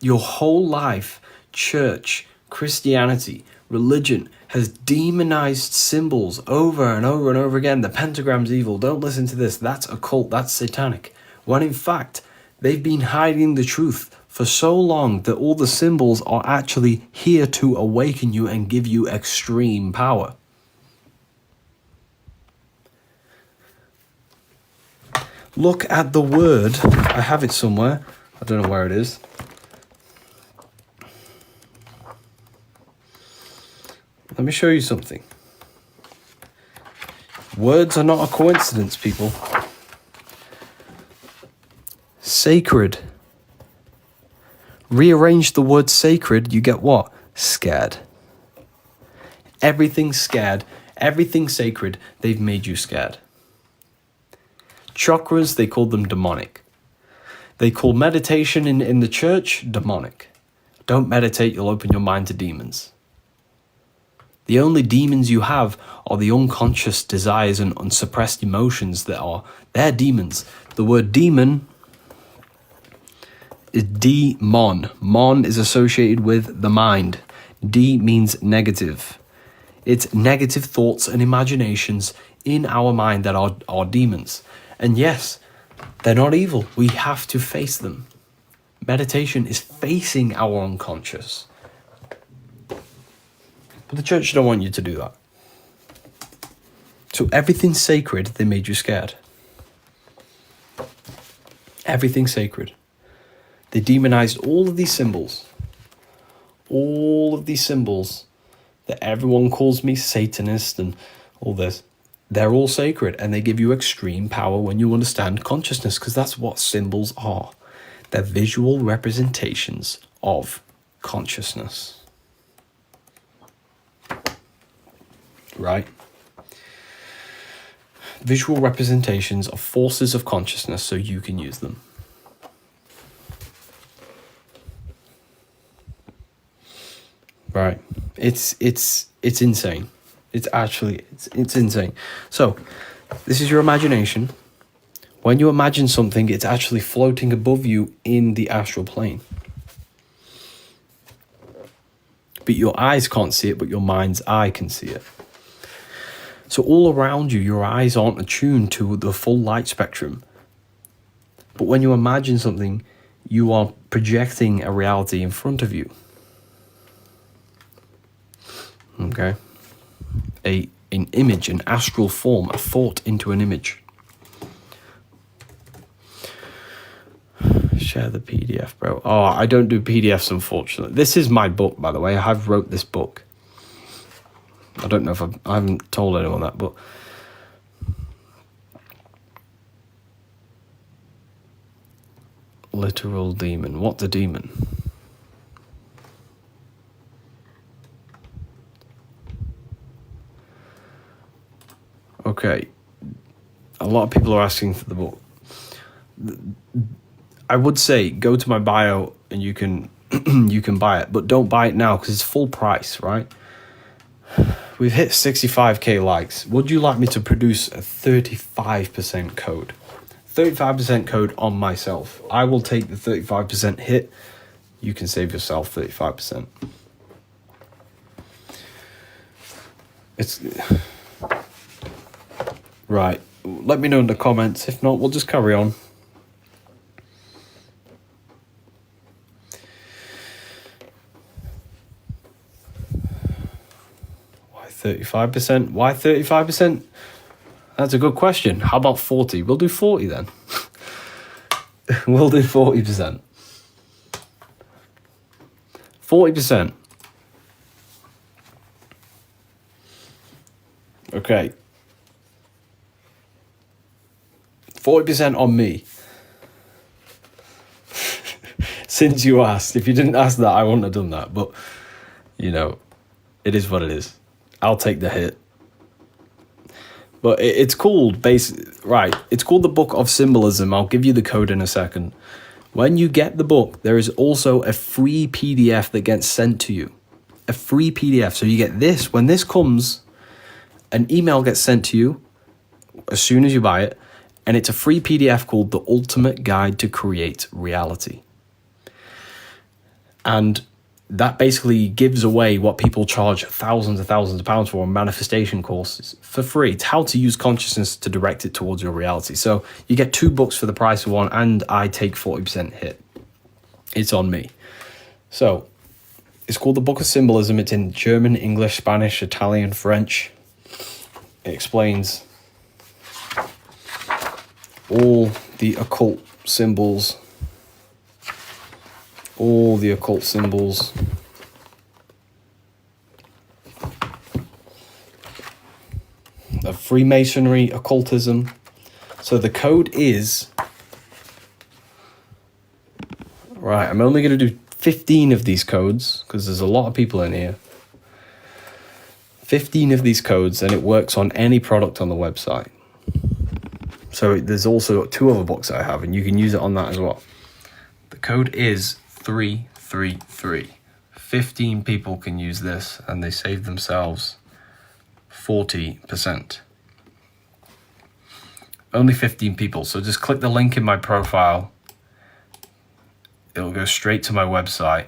your whole life, church, Christianity, religion, has demonized symbols over and over and over again? The pentagram's evil. Don't listen to this. That's occult. That's satanic. When in fact, they've been hiding the truth for so long that all the symbols are actually here to awaken you and give you extreme power. Look at the word. I have it somewhere. I don't know where it is. Let me show you something. Words are not a coincidence, people. Sacred. Rearrange the word sacred, you get what? Scared. Everything's scared. Everything's sacred. They've made you scared. Chakras, they call them demonic. They call meditation in the church demonic. Don't meditate, you'll open your mind to demons. The only demons you have are the unconscious desires and unsuppressed emotions they're demons. The word demon is demon. Mon is associated with the mind. D means negative. It's negative thoughts and imaginations in our mind that are demons. And yes, they're not evil. We have to face them. Meditation is facing our unconscious. But the church don't want you to do that. So everything's sacred, they made you scared. Everything's sacred. They demonized all of these symbols. All of these symbols that everyone calls me Satanist and all this. They're all sacred, and they give you extreme power when you understand consciousness, because that's what symbols are. They're visual representations of consciousness. Right? Visual representations of forces of consciousness so you can use them. Right? It's insane. It's insane. So, this is your imagination. When you imagine something, it's actually floating above you in the astral plane. But your eyes can't see it, but your mind's eye can see it. So all around you, your eyes aren't attuned to the full light spectrum. But when you imagine something, you are projecting a reality in front of you. Okay? An image, an astral form, a thought into an image. Share the PDF, bro. Oh, I don't do PDFs, unfortunately. This is my book, by the way. I have wrote this book. I don't know if I haven't told anyone that, but literal demon. What's a demon? Okay. A lot of people are asking for the book. I would say go to my bio and you can you can buy it, but don't buy it now because it's full price, right? We've hit 65k likes. Would you like me to produce a 35% code? 35% code on myself. I will take the 35% hit. You can save yourself 35%. It's right. let me know in the comments. If not, we'll just carry on. Why 35%? Why 35%? That's a good question. How about 40? We'll do 40 then. We'll do 40%. 40%. Okay. 40% on me. Since you asked. If you didn't ask that, I wouldn't have done that. But, you know, it is what it is. I'll take the hit. But it's called, it's called the Book of Symbolism. I'll give you the code in a second. When you get the book, there is also a free PDF that gets sent to you. A free PDF. So you get this. When this comes, an email gets sent to you as soon as you buy it. And it's a free PDF called The Ultimate Guide to Create Reality. And that basically gives away what people charge thousands and thousands of pounds for on manifestation courses for free. It's how to use consciousness to direct it towards your reality. So you get 2 books for the price of one, and I take 40% hit. It's on me. So it's called the Book of Symbolism. It's in German, English, Spanish, Italian, French. It explains all the occult symbols. All the occult symbols. Of Freemasonry, occultism. So the code is... Right, I'm only going to do 15 of these codes, because there's a lot of people in here. 15 of these codes, and it works on any product on the website. So there's also 2 other books I have, and you can use it on that as well. The code is 333. 15 people can use this, and they save themselves 40%. Only 15 people. So just click the link in my profile. It'll go straight to my website,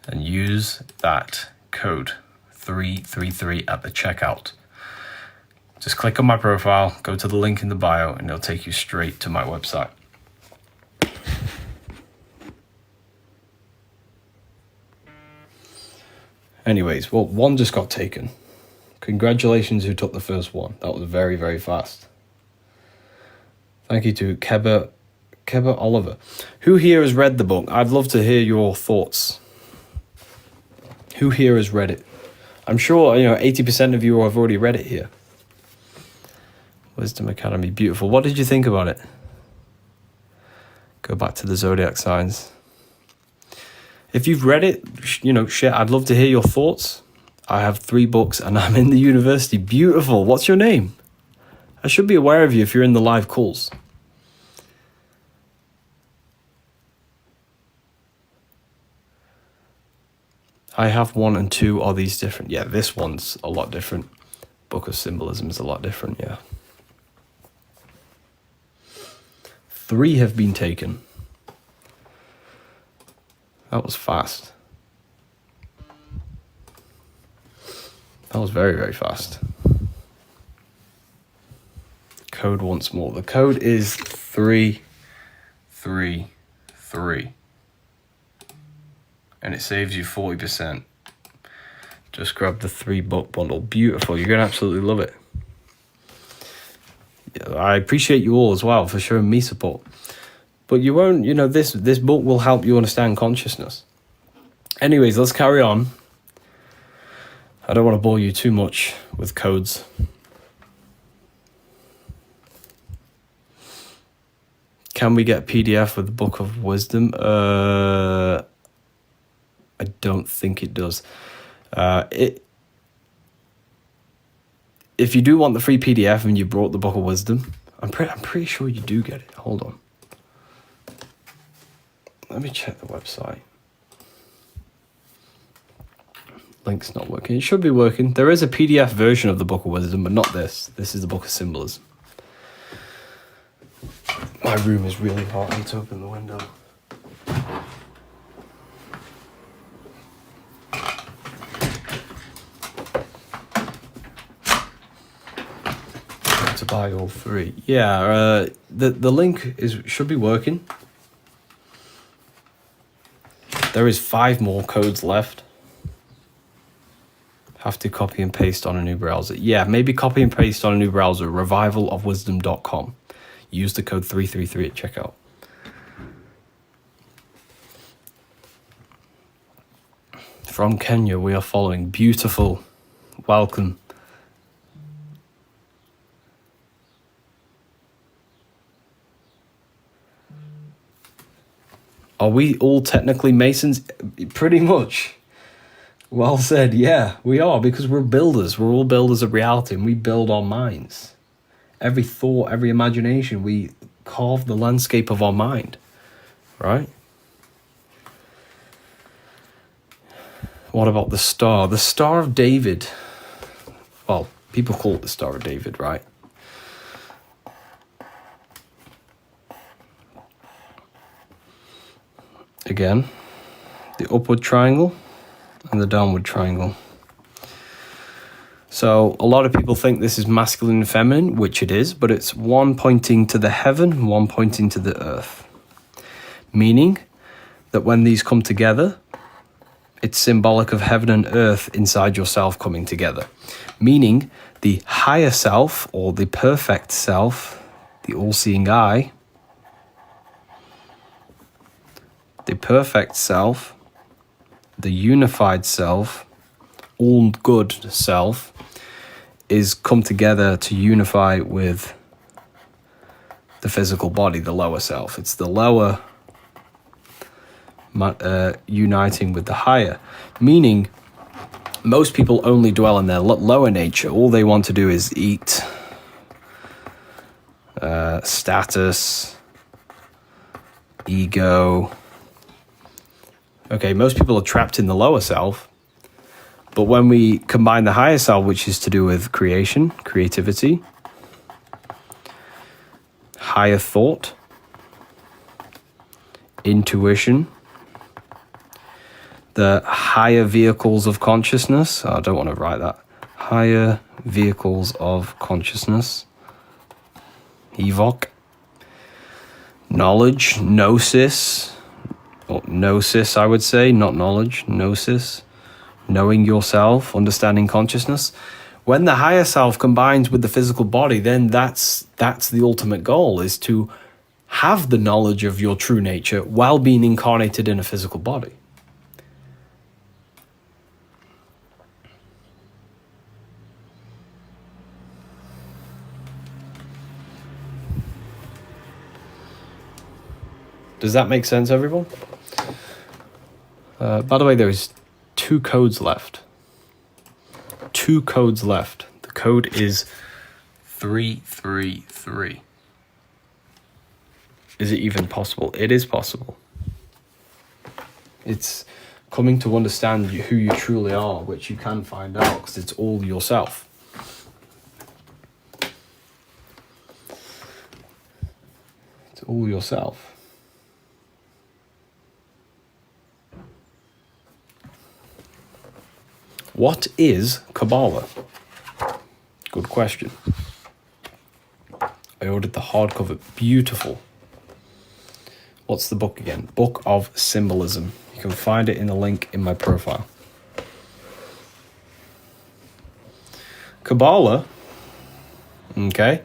and use that code 333 at the checkout. Just click on my profile, go to the link in the bio, and it'll take you straight to my website. Anyways, well, one just got taken. Congratulations who took the first one. That was very, very fast. Thank you to Keba Oliver. Who here has read the book? I'd love to hear your thoughts. Who here has read it? I'm sure 80% of you have already read it here. Wisdom Academy, beautiful. What did you think about it? Go back to the zodiac signs. If you've read it, share. I'd love to hear your thoughts. I have 3 books and I'm in the university. Beautiful. What's your name? I should be aware of you if you're in the live calls. I have 1 and 2. Are these different? Yeah, this one's a lot different. Book of Symbolism is a lot different, yeah. 3 have been taken. That was fast. That was very, very fast. Code once more. The code is 333. And it saves you 40%. Just grab the 3 book bundle. Beautiful. You're going to absolutely love it. Yeah, I appreciate you all as well for showing me support. But you won't, this book will help you understand consciousness. Anyways, let's carry on. I don't want to bore you too much with codes. Can we get a PDF with the Book of Wisdom? I don't think it does. If you do want the free PDF and you brought the Book of Wisdom, I'm pretty sure you do get it. Hold on. Let me check the website. Link's not working. It should be working. There is a PDF version of the Book of Wisdom, but not this. This is the Book of Symbolism. My room is really hot. I need to open the window. It's about Pile 3. Yeah, the link should be working. There is 5 more codes left. Have to copy and paste on a new browser. Yeah, maybe copy and paste on a new browser. revivalofwisdom.com. Use the code 333 at checkout. From Kenya, we are following. Beautiful. Welcome. Are we all technically Masons? Pretty much. Well said. Yeah, we are, because we're builders. We're all builders of reality, and we build our minds. Every thought, every imagination, we carve the landscape of our mind, right? What about the star? The Star of David. Well, people call it the Star of David, right? Again, the upward triangle and the downward triangle. So a lot of people think this is masculine and feminine, which it is, but it's one pointing to the heaven, one pointing to the earth. Meaning that when these come together, it's symbolic of heaven and earth inside yourself coming together. Meaning the higher self, or the perfect self, the all-seeing eye, the perfect self, the unified self, all good self, is come together to unify with the physical body, the lower self. It's the lower uniting with the higher. Meaning, most people only dwell in their lower nature. All they want to do is eat, status, ego. Okay, most people are trapped in the lower self, but when we combine the higher self, which is to do with creation, creativity, higher thought, intuition, the higher vehicles of consciousness, I don't want to write that, higher vehicles of consciousness, evoc, knowledge, gnosis, or gnosis, I would say, not knowledge, gnosis, knowing yourself, understanding consciousness. When the higher self combines with the physical body, then that's the ultimate goal, is to have the knowledge of your true nature while being incarnated in a physical body. Does that make sense, everyone? By the way, there is 2 codes left. 2 codes left. The code is 333. Is it even possible? It is possible. It's coming to understand who you truly are, which you can find out because it's all yourself. It's all yourself. What is Cabala? Good question. I ordered the hardcover. Beautiful. What's the book again? Book of Symbolism. You can find it in the link in my profile. Cabala. Okay.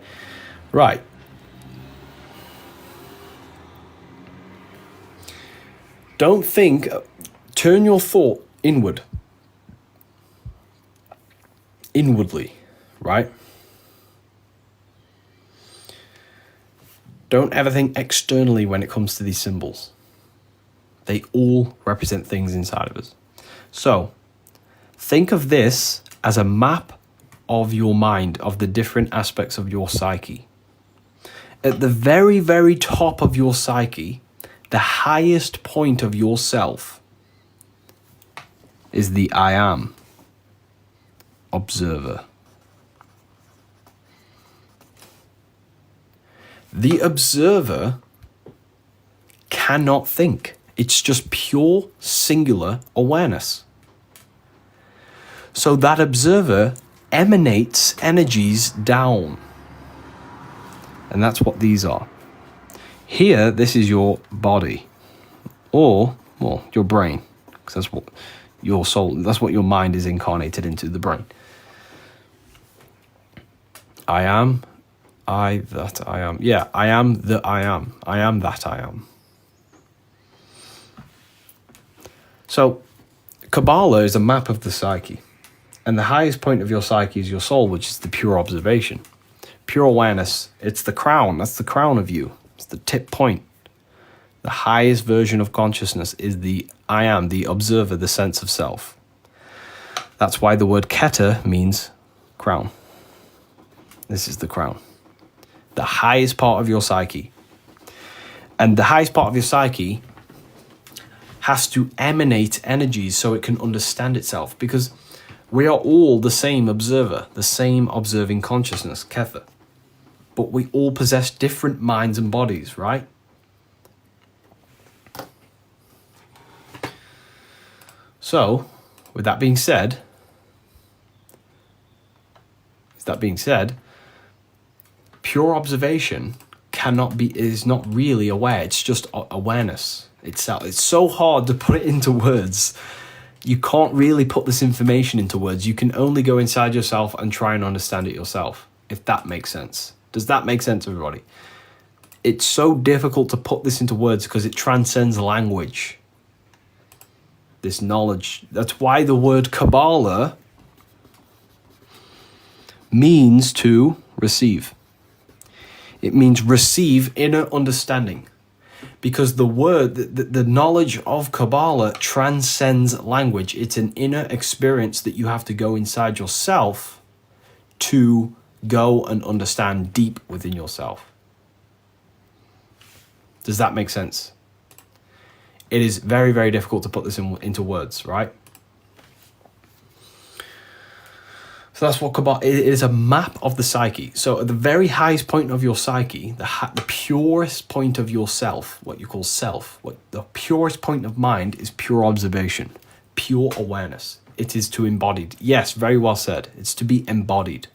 Right. Don't think. Turn your thought inward. Inwardly, right? Don't ever think externally when it comes to these symbols. They all represent things inside of us. So, think of this as a map of your mind, of the different aspects of your psyche. At the very, very top of your psyche, the highest point of yourself is the I am. Observer. The observer cannot think. It's just pure singular awareness. So that observer emanates energies down. And that's what these are. Here, this is your body, or, well, your brain, because that's what your soul, that's what your mind is incarnated into, the brain. I am, I that I am. Yeah, I am that I am. I am that I am. So, Cabala is a map of the psyche. And the highest point of your psyche is your soul, which is the pure observation. Pure awareness, it's the crown. That's the crown of you. It's the tip point. The highest version of consciousness is the I am, the observer, the sense of self. That's why the word Keter means crown. This is the crown. The highest part of your psyche. And the highest part of your psyche has to emanate energies so it can understand itself, because we are all the same observer, the same observing consciousness, Kether. But we all possess different minds and bodies, right? So, with that being said, pure observation is not really aware. It's just awareness itself. It's so hard to put it into words. You can't really put this information into words. You can only go inside yourself and try and understand it yourself, if that makes sense. Does that make sense, everybody? It's so difficult to put this into words because it transcends language. This knowledge. That's why the word Cabala means to receive. It means receive inner understanding. Because the word, the knowledge of Cabala transcends language. It's an inner experience that you have to go inside yourself to go and understand deep within yourself. Does that make sense? It is very, very difficult to put this into words, right? So that's what Cabala, it is a map of the psyche. So at the very highest point of your psyche, the purest point of yourself, what you call self, the purest point of mind is pure observation, pure awareness. It is to embodied. Yes, very well said. It's to be embodied.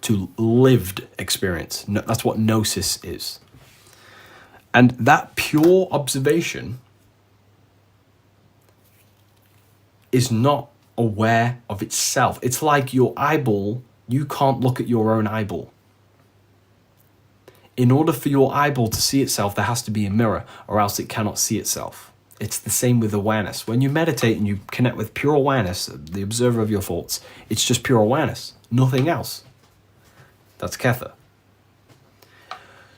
To lived experience. That's what gnosis is. And that pure observation is not aware of itself. It's like your eyeball. You can't look at your own eyeball. In order for your eyeball to see itself, there has to be a mirror, or else it cannot see itself. It's the same with awareness. When you meditate and you connect with pure awareness, the observer of your thoughts, it's just pure awareness, nothing else. That's Kether.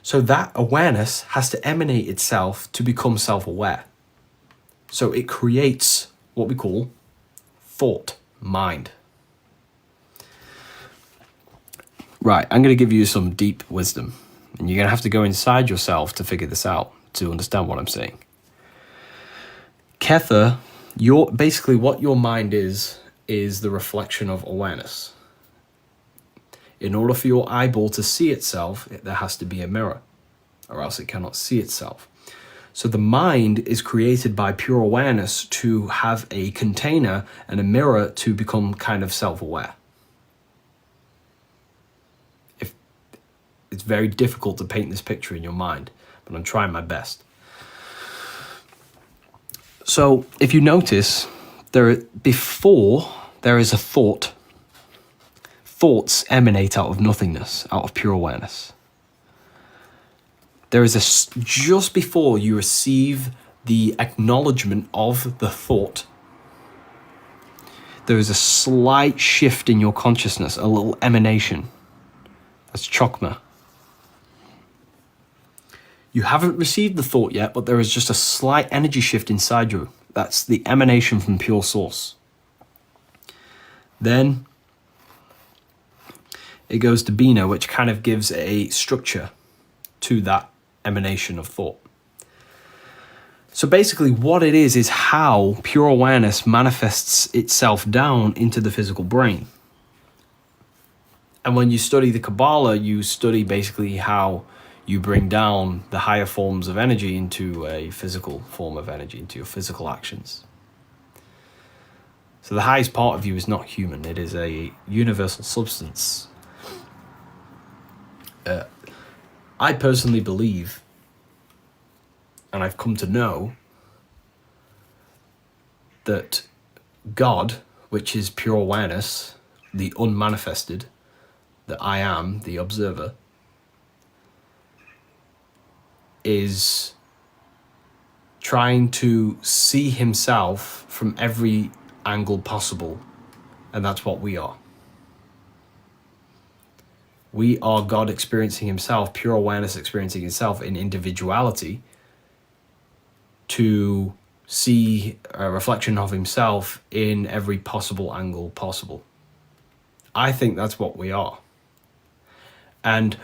So that awareness has to emanate itself to become self-aware. So it creates what we call thought, mind. Right, I'm going to give you some deep wisdom. And you're going to have to go inside yourself to figure this out, to understand what I'm saying. Kether, basically what your mind is the reflection of awareness. In order for your eyeball to see itself, there has to be a mirror, or else it cannot see itself. So the mind is created by pure awareness to have a container and a mirror to become kind of self-aware. It's very difficult to paint this picture in your mind, but I'm trying my best. So if you notice, before there is a thought, thoughts emanate out of nothingness, out of pure awareness. There is just before you receive the acknowledgement of the thought, there is a slight shift in your consciousness, a little emanation. That's chokma. You haven't received the thought yet, but there is just a slight energy shift inside you. That's the emanation from pure source. Then it goes to Bina, which kind of gives a structure to that emanation of thought. So basically what it is how pure awareness manifests itself down into the physical brain. And when you study the Cabala, you study basically how you bring down the higher forms of energy into a physical form of energy, into your physical actions. So the highest part of you is not human. It is a universal substance. I personally believe, and I've come to know, that God, which is pure awareness, the unmanifested, that I am, the observer, is trying to see himself from every angle possible, and that's what we are. We are God experiencing himself, pure awareness experiencing himself in individuality, to see a reflection of himself in every possible angle possible. I think that's what we are. And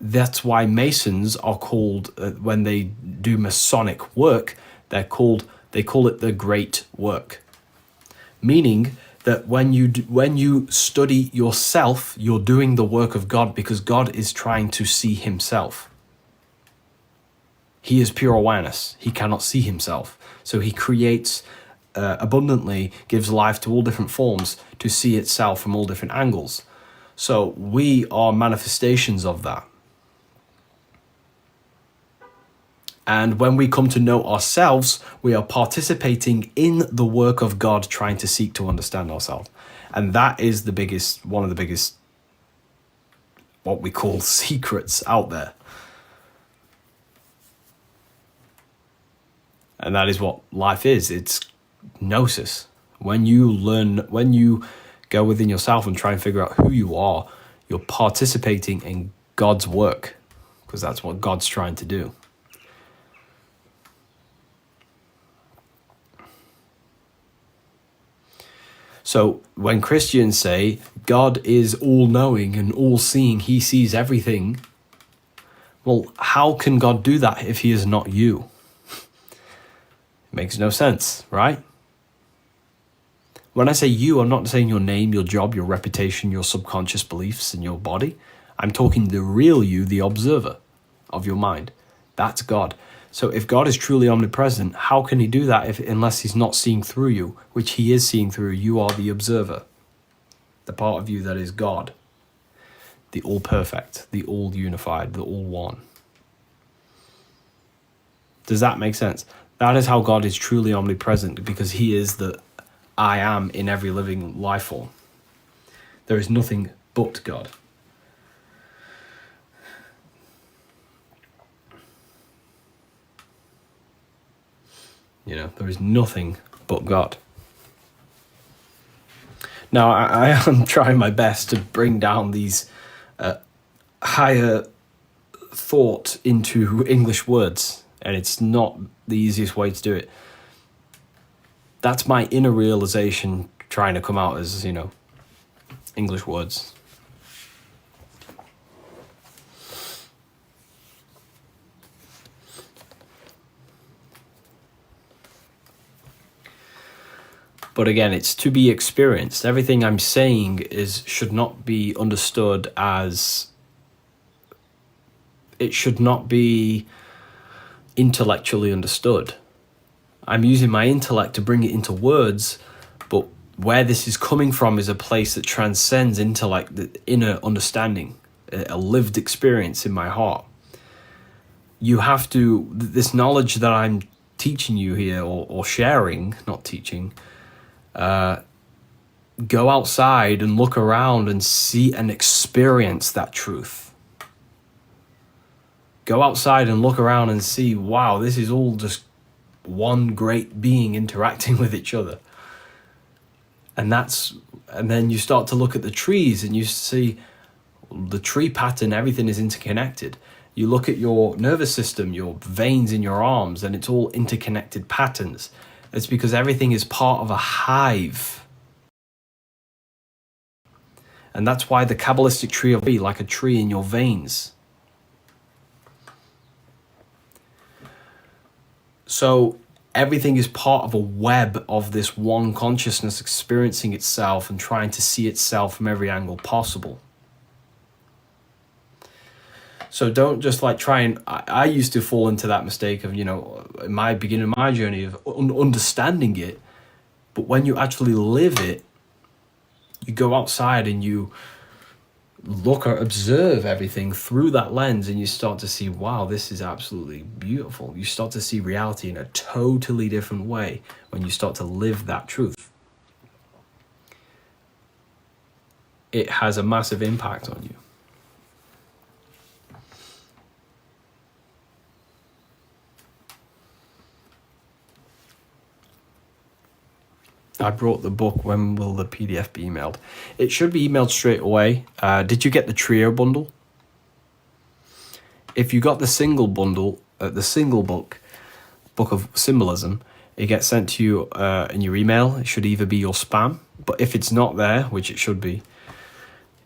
that's why Masons are called, when they do Masonic work, they call it the great work. Meaning that when you study yourself, you're doing the work of God, because God is trying to see himself. He is pure awareness. He cannot see himself. So he creates abundantly, gives life to all different forms to see itself from all different angles. So we are manifestations of that. And when we come to know ourselves, we are participating in the work of God, trying to seek to understand ourselves. And that is one of the biggest, what we call secrets out there. And that is what life is. It's gnosis. When you go within yourself and try and figure out who you are, you're participating in God's work, because that's what God's trying to do. So when Christians say God is all-knowing and all-seeing, he sees everything, well, how can God do that if he is not you? It makes no sense, right? When I say you, I'm not saying your name, your job, your reputation, your subconscious beliefs, and your body. I'm talking the real you, the observer of your mind. That's God. So if God is truly omnipresent, how can he do that unless he's not seeing through you, which he is seeing through? You are the observer, the part of you that is God, the all-perfect, the all-unified, the all-one. Does that make sense? That is how God is truly omnipresent, because he is the I am in every living life form. There is nothing but God. There is nothing but God. Now, I am trying my best to bring down these higher thought into English words, and it's not the easiest way to do it. That's my inner realization trying to come out as, English words. But again, it's to be experienced. Everything I'm saying should not be understood as, it should not be intellectually understood. I'm using my intellect to bring it into words, but where this is coming from is a place that transcends intellect, the inner understanding, a lived experience in my heart. You have to, this knowledge that I'm teaching you here, or sharing, not teaching, go outside and look around and see and experience that truth. Go outside and look around and see, wow, this is all just one great being interacting with each other. And then you start to look at the trees and you see the tree pattern, everything is interconnected. You look at your nervous system, your veins in your arms, and it's all interconnected patterns. It's because everything is part of a hive. And that's why the Kabbalistic tree of be like a tree in your veins. So everything is part of a web of this one consciousness experiencing itself and trying to see itself from every angle possible. So don't just try and, I used to fall into that mistake of, in my beginning of my journey of understanding it. But when you actually live it, you go outside and you observe everything through that lens, and you start to see, wow, this is absolutely beautiful. You start to see reality in a totally different way when you start to live that truth. It has a massive impact on you. I brought the book. When will the PDF be emailed? It should be emailed straight away. Did you get the trio bundle? If you got the single bundle, the single book of symbolism, it gets sent to you in your email. It should either be your spam, but if it's not there, which it should be,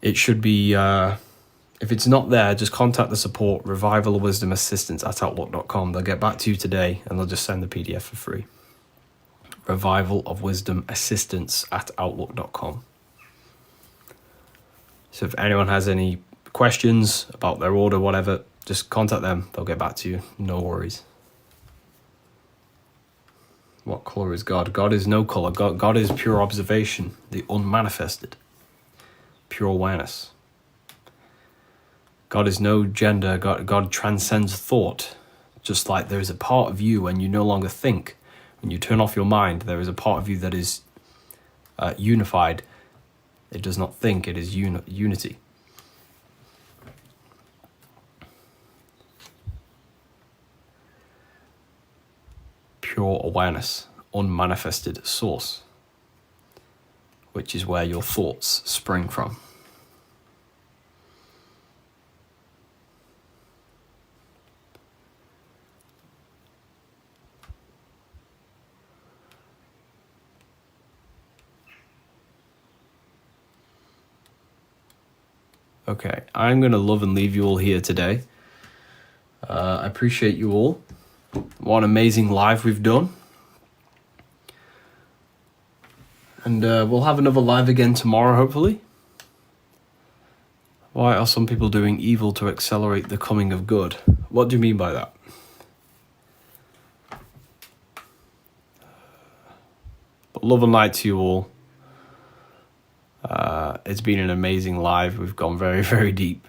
if it's not there, just contact the support, Revival of Wisdom Assistance at outlook.com. They'll get back to you today and they'll just send the PDF for free. Revival of Wisdom Assistance at outlook.com. So if anyone has any questions about their order, whatever, just contact them. They'll get back to you. No worries. What color is God? God is no color. God is pure observation, the unmanifested, pure awareness. God is no gender. God transcends thought. Just like there is a part of you when you no longer think. When you turn off your mind, there is a part of you that is unified. It does not think, it is unity. Pure awareness, unmanifested source, which is where your thoughts spring from. Okay, I'm going to love and leave you all here today. I appreciate you all. What an amazing live we've done. And we'll have another live again tomorrow, hopefully. Why are some people doing evil to accelerate the coming of good? What do you mean by that? But love and light to you all. It's been an amazing live. We've gone very, very deep.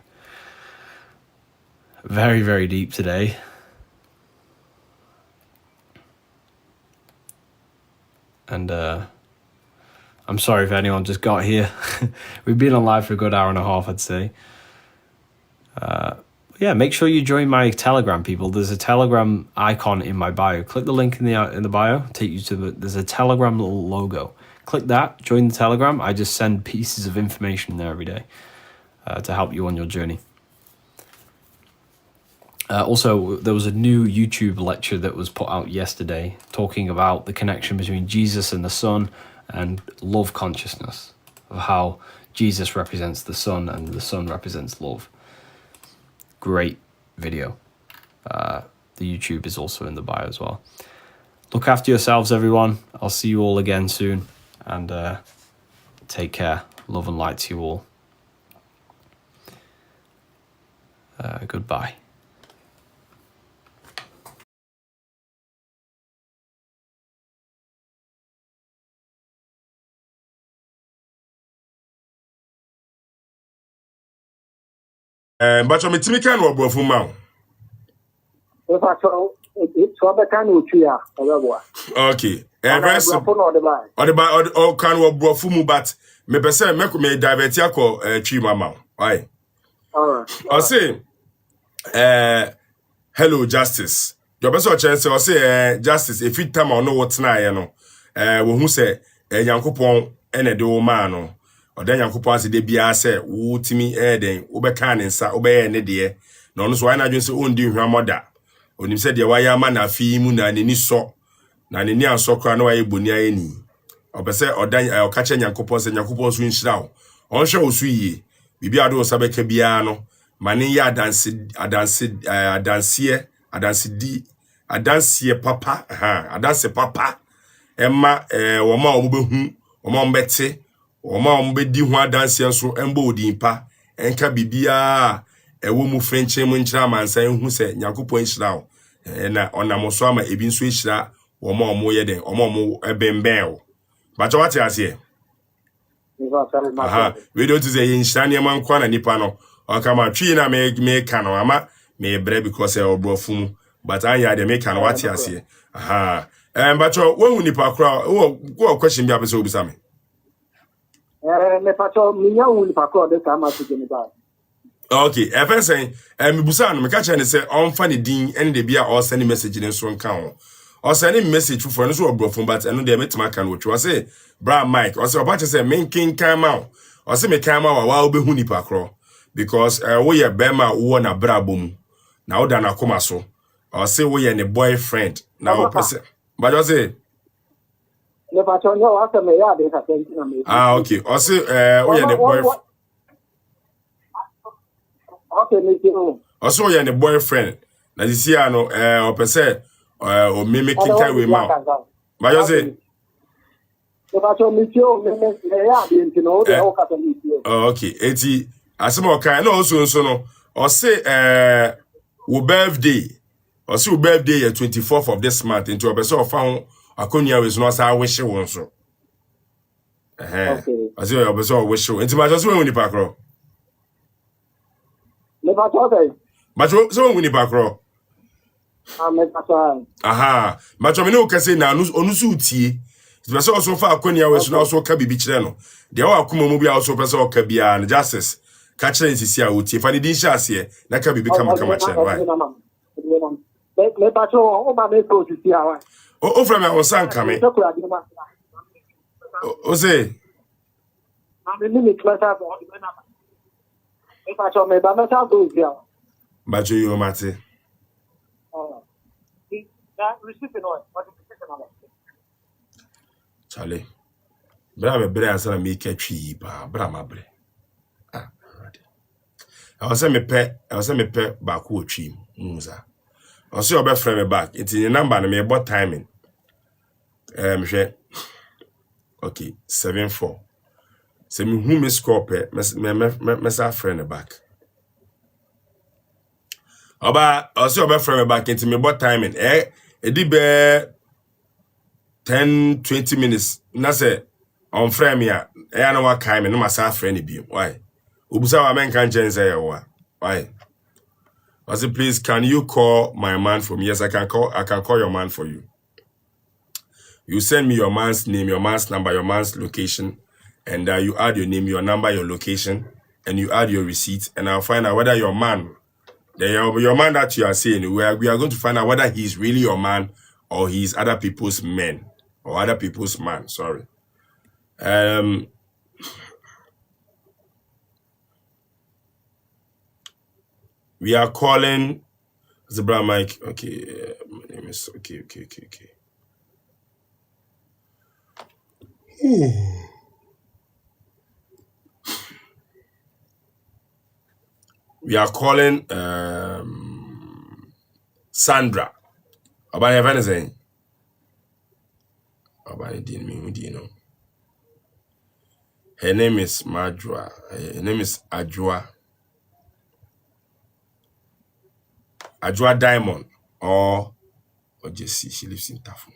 Very, very deep today. And I'm sorry if anyone just got here. We've been on live for a good hour and a half, I'd say. Yeah, make sure you join my Telegram, people. There's a Telegram icon in my bio. Click the link in the bio. Take you to there's a Telegram little logo. Click that, join the Telegram. I just send pieces of information there every day to help you on your journey. Also, there was a new YouTube lecture that was put out yesterday talking about the connection between Jesus and the sun and love consciousness, of how Jesus represents the sun and the sun represents love. Great video. The YouTube is also in the bio as well. Look after yourselves, everyone. I'll see you all again soon. And take care. Love and light to you all. Goodbye. But I'm a Timmy can or Bro from Mount. Okay. Or can we bro fumu, but me person me divert yako tree mama. Why? I say hello Justice. Your best chance or say Justice if it time or know what's na you know. Who say Yankopon ene de o man no. Or then Yankopon se de bia say wo timi den wo be kan nsa wo be ne de. No no so why na dwen say on di hwamoda. Onim say de waya ma na fi mu na ni so. Na ni ansokra na waye boni ayeni obese odan okache Nyankopon se Nyankopon so nhira wo onhwe wo so yie bibi ado sabeka bia no mane ya adansie papa adanse papa emma wo ma obehu wo ma ombete wo ma ombedi hu adansie nso embo odimpa enka bibia ewo mu frenche mu nchira mansan hu se Nyankopon nhira wo na onamo so ama ebi nso nhira Omo ye den omo ebemben o ba cho wati ase Aha, we don't say in Shania man kwana nipano. Or come out tree na me cano ama me bre because I brofum. But I had make can what you see. Aha. But when nipa crowd, go question be episode besame. Me pacho minya uni pa ko de kama su gene ba. Okay, if I say me busa no me catch and say on funny din and they be or send message in so kan or send message for no so brofum but eno dey metima kan what you say bra Mike or say about say men king come out or say me come out wa obehu nipa crowd because we ye bema wo na bra bom na wo da na koma so or say we ye ne boyfriend na wo person but I say Me pacho nyo wa se me ya de ka ten na me. okay or say we ye ne boyfriend okay me too. also we ye ne boyfriend na this year no or person or me making time with mouth but I say me pacho me too me ya de ntino de o ka to me too. Okay eti asemo kan na also no or say wo birthday or say wo birthday 24th of this month into person of found akonia we no say wish won so Okay. I say your person wish into ma just when nipa kro Me pacho de. but so when nipa kro Me pacho. aha but me no ka say na onu su tie the person also fa akonia we no also ka bibi kire no de wa akoma mu bia also person o ka bia na justice ka kire nsisi a wotie fa ne din sha ase na ka bibi kama kire why Me pacho o ma me ko si awa. o from me san kame o say I'm in the class of if I show me by myself, do it. but you mate That receiving on what is the Charlie bra be bre answer me ka twi pa bra ma bre already I was say me pe back wo twi muza I say obe frame me back it's in number na me about timing hwe okay 74 say me hu me score pe me sa friend back oba I say obe frame me back into me about timing e di be 10-20 minutes na say on frame ya e na wa kai me no ma sa friend bi why obusa wa men kan chen say wa why I say please can you call my man for me? Yes, I can call your man for you. You send me your man's name, your man's number, your man's location, and you add your name, your number, your location, and you add your receipt, and I'll find out whether your man, your man that you are saying, we are going to find out whether he's really your man or he's other people's men or other people's man. Sorry. We are calling Zebra Mike. Okay, my name is okay. We are calling Sandra. About have anything? About it didn't mean you know. Her name is Majua. Her name is Ajua. Ajua Diamond or Jessie. She lives in Tafu.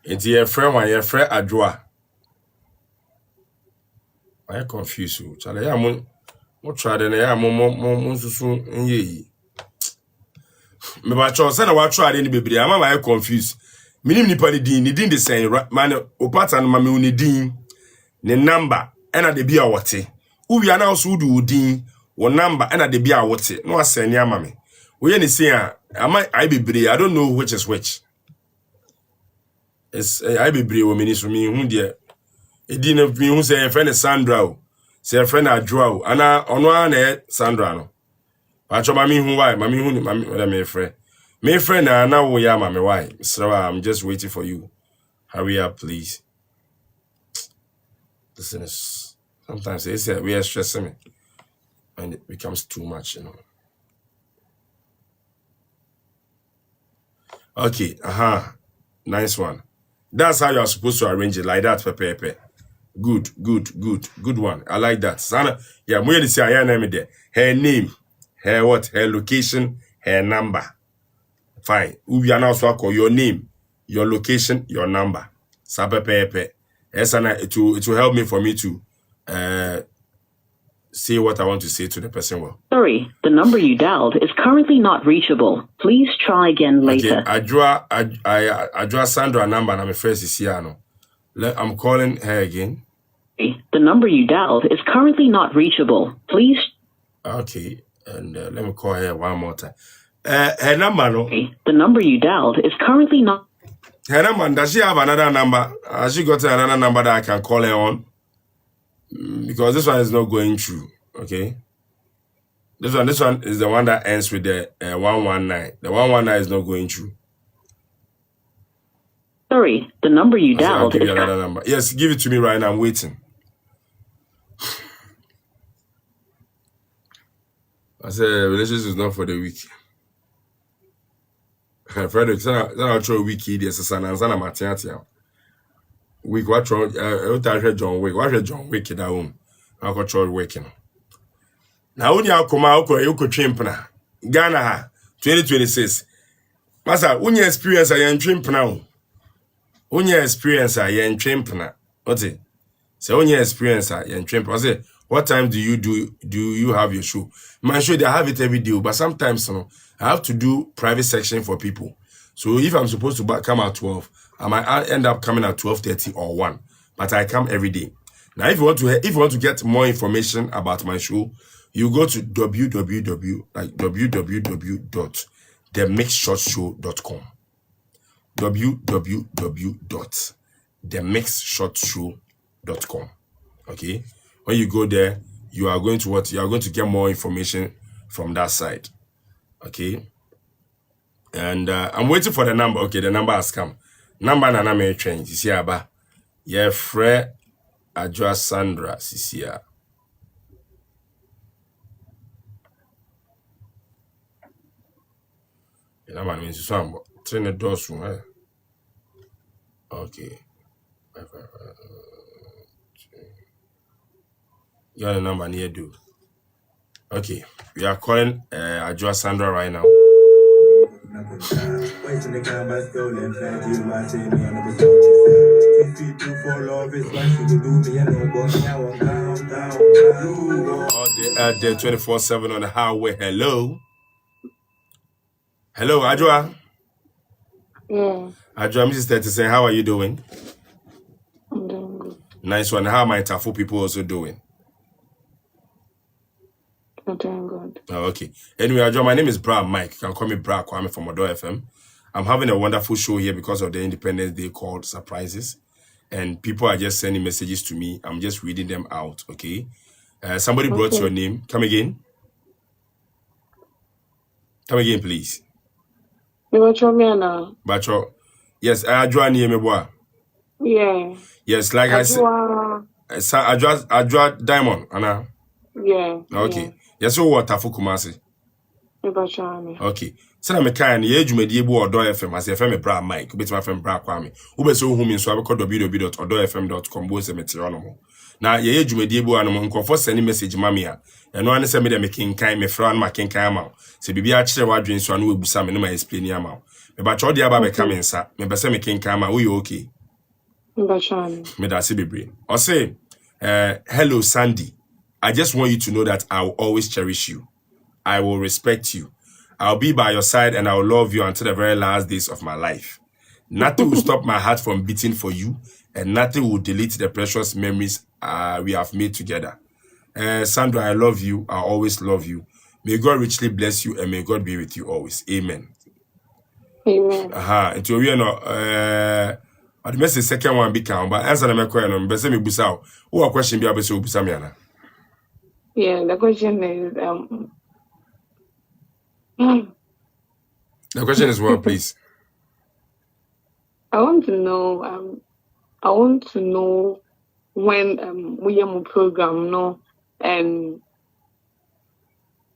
It's your friend Ajua. I confuse you. Charlie, I'm more try than I am more soon in ye. Me ba cho say na wa try any bebre am I confused. Minim nipa ni din the same man o pattern ma me uni din ne number ena de bia wote. Uwi ana also do din wo number ena de bia wote. No aseni ama me. We ni say am I bebre I don't know which is which. It's I bebre wo mini so me hu de edi na me hu say friend Sandra o. Say friend Adjoa o. Ana ono ana Sandra no. Pacho mami hu why mami hu mami me friend. Me friend na wo ya mami why. So I'm just waiting for you. Hurry up please. Listen, sometimes they say we are stressing me and it becomes too much, you know. Okay, nice one. That's how you're supposed to arrange it, like that, Pepe. Good one. I like that. Sana, yeah, I'm going to say her name there. Her name, her what, her location, her number. Fine. We are now so call your name, your location, your number. Sapepepe. Yes, and it will help me for me to say what I want to say to the person. Well, sorry, the number you dialed is currently not reachable. Please try again later. Okay, I draw Sandra number and I'm afraid is here. I'm calling her again. The number you dialed is currently not reachable. Please. Okay, and let me call her one more time. Her number, no? The number you dialed is currently not. Her number, does she have another number? Has she got another number that I can call her on? Because this one is not going through, okay? This one is the one that ends with the 119. The 119 is not going through. Sorry, the number you dialed I'll give is. you another number. Yes, give it to me right now. I'm waiting. I said, relationship is not for the weak. Frederick, I'll throw a week. There's a son and son of Matiatia. Week, what John Wick? What John Wick in our own? I'll control waking. Now, when you come out, you could chimpna. Ghana, 2026. Master, when you experience a young chimp now. When you experience a young chimpna. What's it? So when you experience a young chimp, I say, what time do you have your show? My show, they have it every day, but sometimes I have to do private section for people. So if I'm supposed to come at 12, I might end up coming at 12:30 or 1. But I come every day. Now, if you want to get more information about my show, you go to www.themixshotshow.com. www.themixshotshow.com. Okay. When you go there, you are going to get more information from that side. Okay. And I'm waiting for the number. Okay, the number has come. Number nana may change. You see, Abba. Yeah, Fred Adjoa Sandra Sisia. The number means some train the doors from her. Okay. You got the number near do. Okay. We are calling Adjoa Sandra right now. All day 24/7 on the highway. Hello. Hello, Adjoa. Yeah, Adjoa, Mrs. 30 saying, how are you doing? I'm doing good. Nice one. How are my Tafu people also doing? I'm doing good. Oh, okay. Anyway, Adjoa, my name is Bra Mike. You can call me Bra Kwame from Odo FM. I'm having a wonderful show here because of the Independence Day called Surprises. And people are just sending messages to me. I'm just reading them out, okay? Somebody brought your name. Come again. Come again, please. You watch me now? Bacho. Yes, Adjoa Niemeboa. Yeah. Yes, like I said. Adjoa Diamond, Anna. Yeah. Okay. Yeah. Yes, so what Tafu Kumasi? You watch me. Okay. So I'm a kind of age bu Odo FM as FM Bra Mike, bit my friend Bra Kwame. Ube so whom in so I call www.odofm.com bo se meteronomo. Now ye age bu anom nko send message mamia. And no one send me the making kind me fran ma ken kan ma. Se bibi a kire wadwen so anu ebusa me no ma explain ya ma. Me ba chodi aba be come nsa. Me be se me ken kan ma we okay. You watch me. Me da se bebre. O say hello Sandy. I just want you to know that I will always cherish you. I will respect you. I'll be by your side and I'll love you until the very last days of my life. Nothing will stop my heart from beating for you, and nothing will delete the precious memories we have made together. Sandra, I love you. I always love you. May God richly bless you and may God be with you always. Amen. Amen. Until we know, the message second one become, but answer the question. But say me busa. Who a question be able to busa me ana? Yeah, the question is The question is what, please? I want to know when we have a program, no, and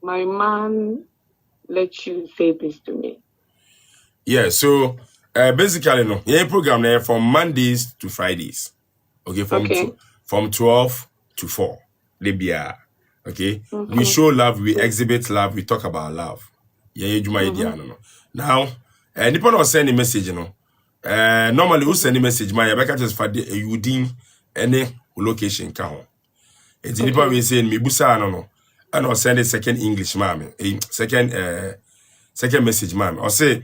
my man let you say this to me. Yeah, so basically, no, yeah, program there from Mondays to Fridays. Okay, from 12 to 4. Libya. Okay, we show love, we exhibit love, we talk about love. Yeah, you my idea, no. Now, Nippon was sending a message, you know. Normally who send a message my Rebecca just for the udin any location count. It's the people we say me busa no. And I'll send a second English ma'am. Second message ma'am. I'll say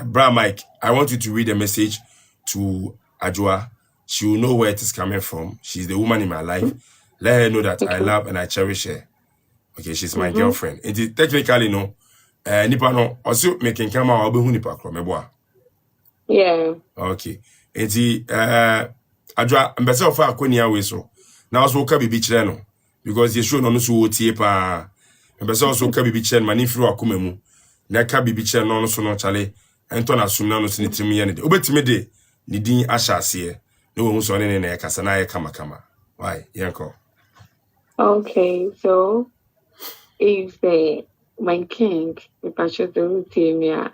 Bra Mike, I want you to read a message to Ajua. She will know where it is coming from. She's the woman in my life. Let her know that I love and I cherish her. Okay, she's my girlfriend. It is technically no. Nipa no also making come out obehu nipa kro meboa. Yeah. Okay. Enti Ajua mbese ofa akonia we so. Na also ka bibi kire no because you show no so wotie pa. Mbese also ka bibi kire mani firi akoma mu. Na ka bibi kire no so no chale. Ento na sum na no sinitimi ye ne de. Obetimi de ni din ahyase. No wo so ne na kasa na ye kama. Why? Yanko. Okay, so if my king, if I should do Timia,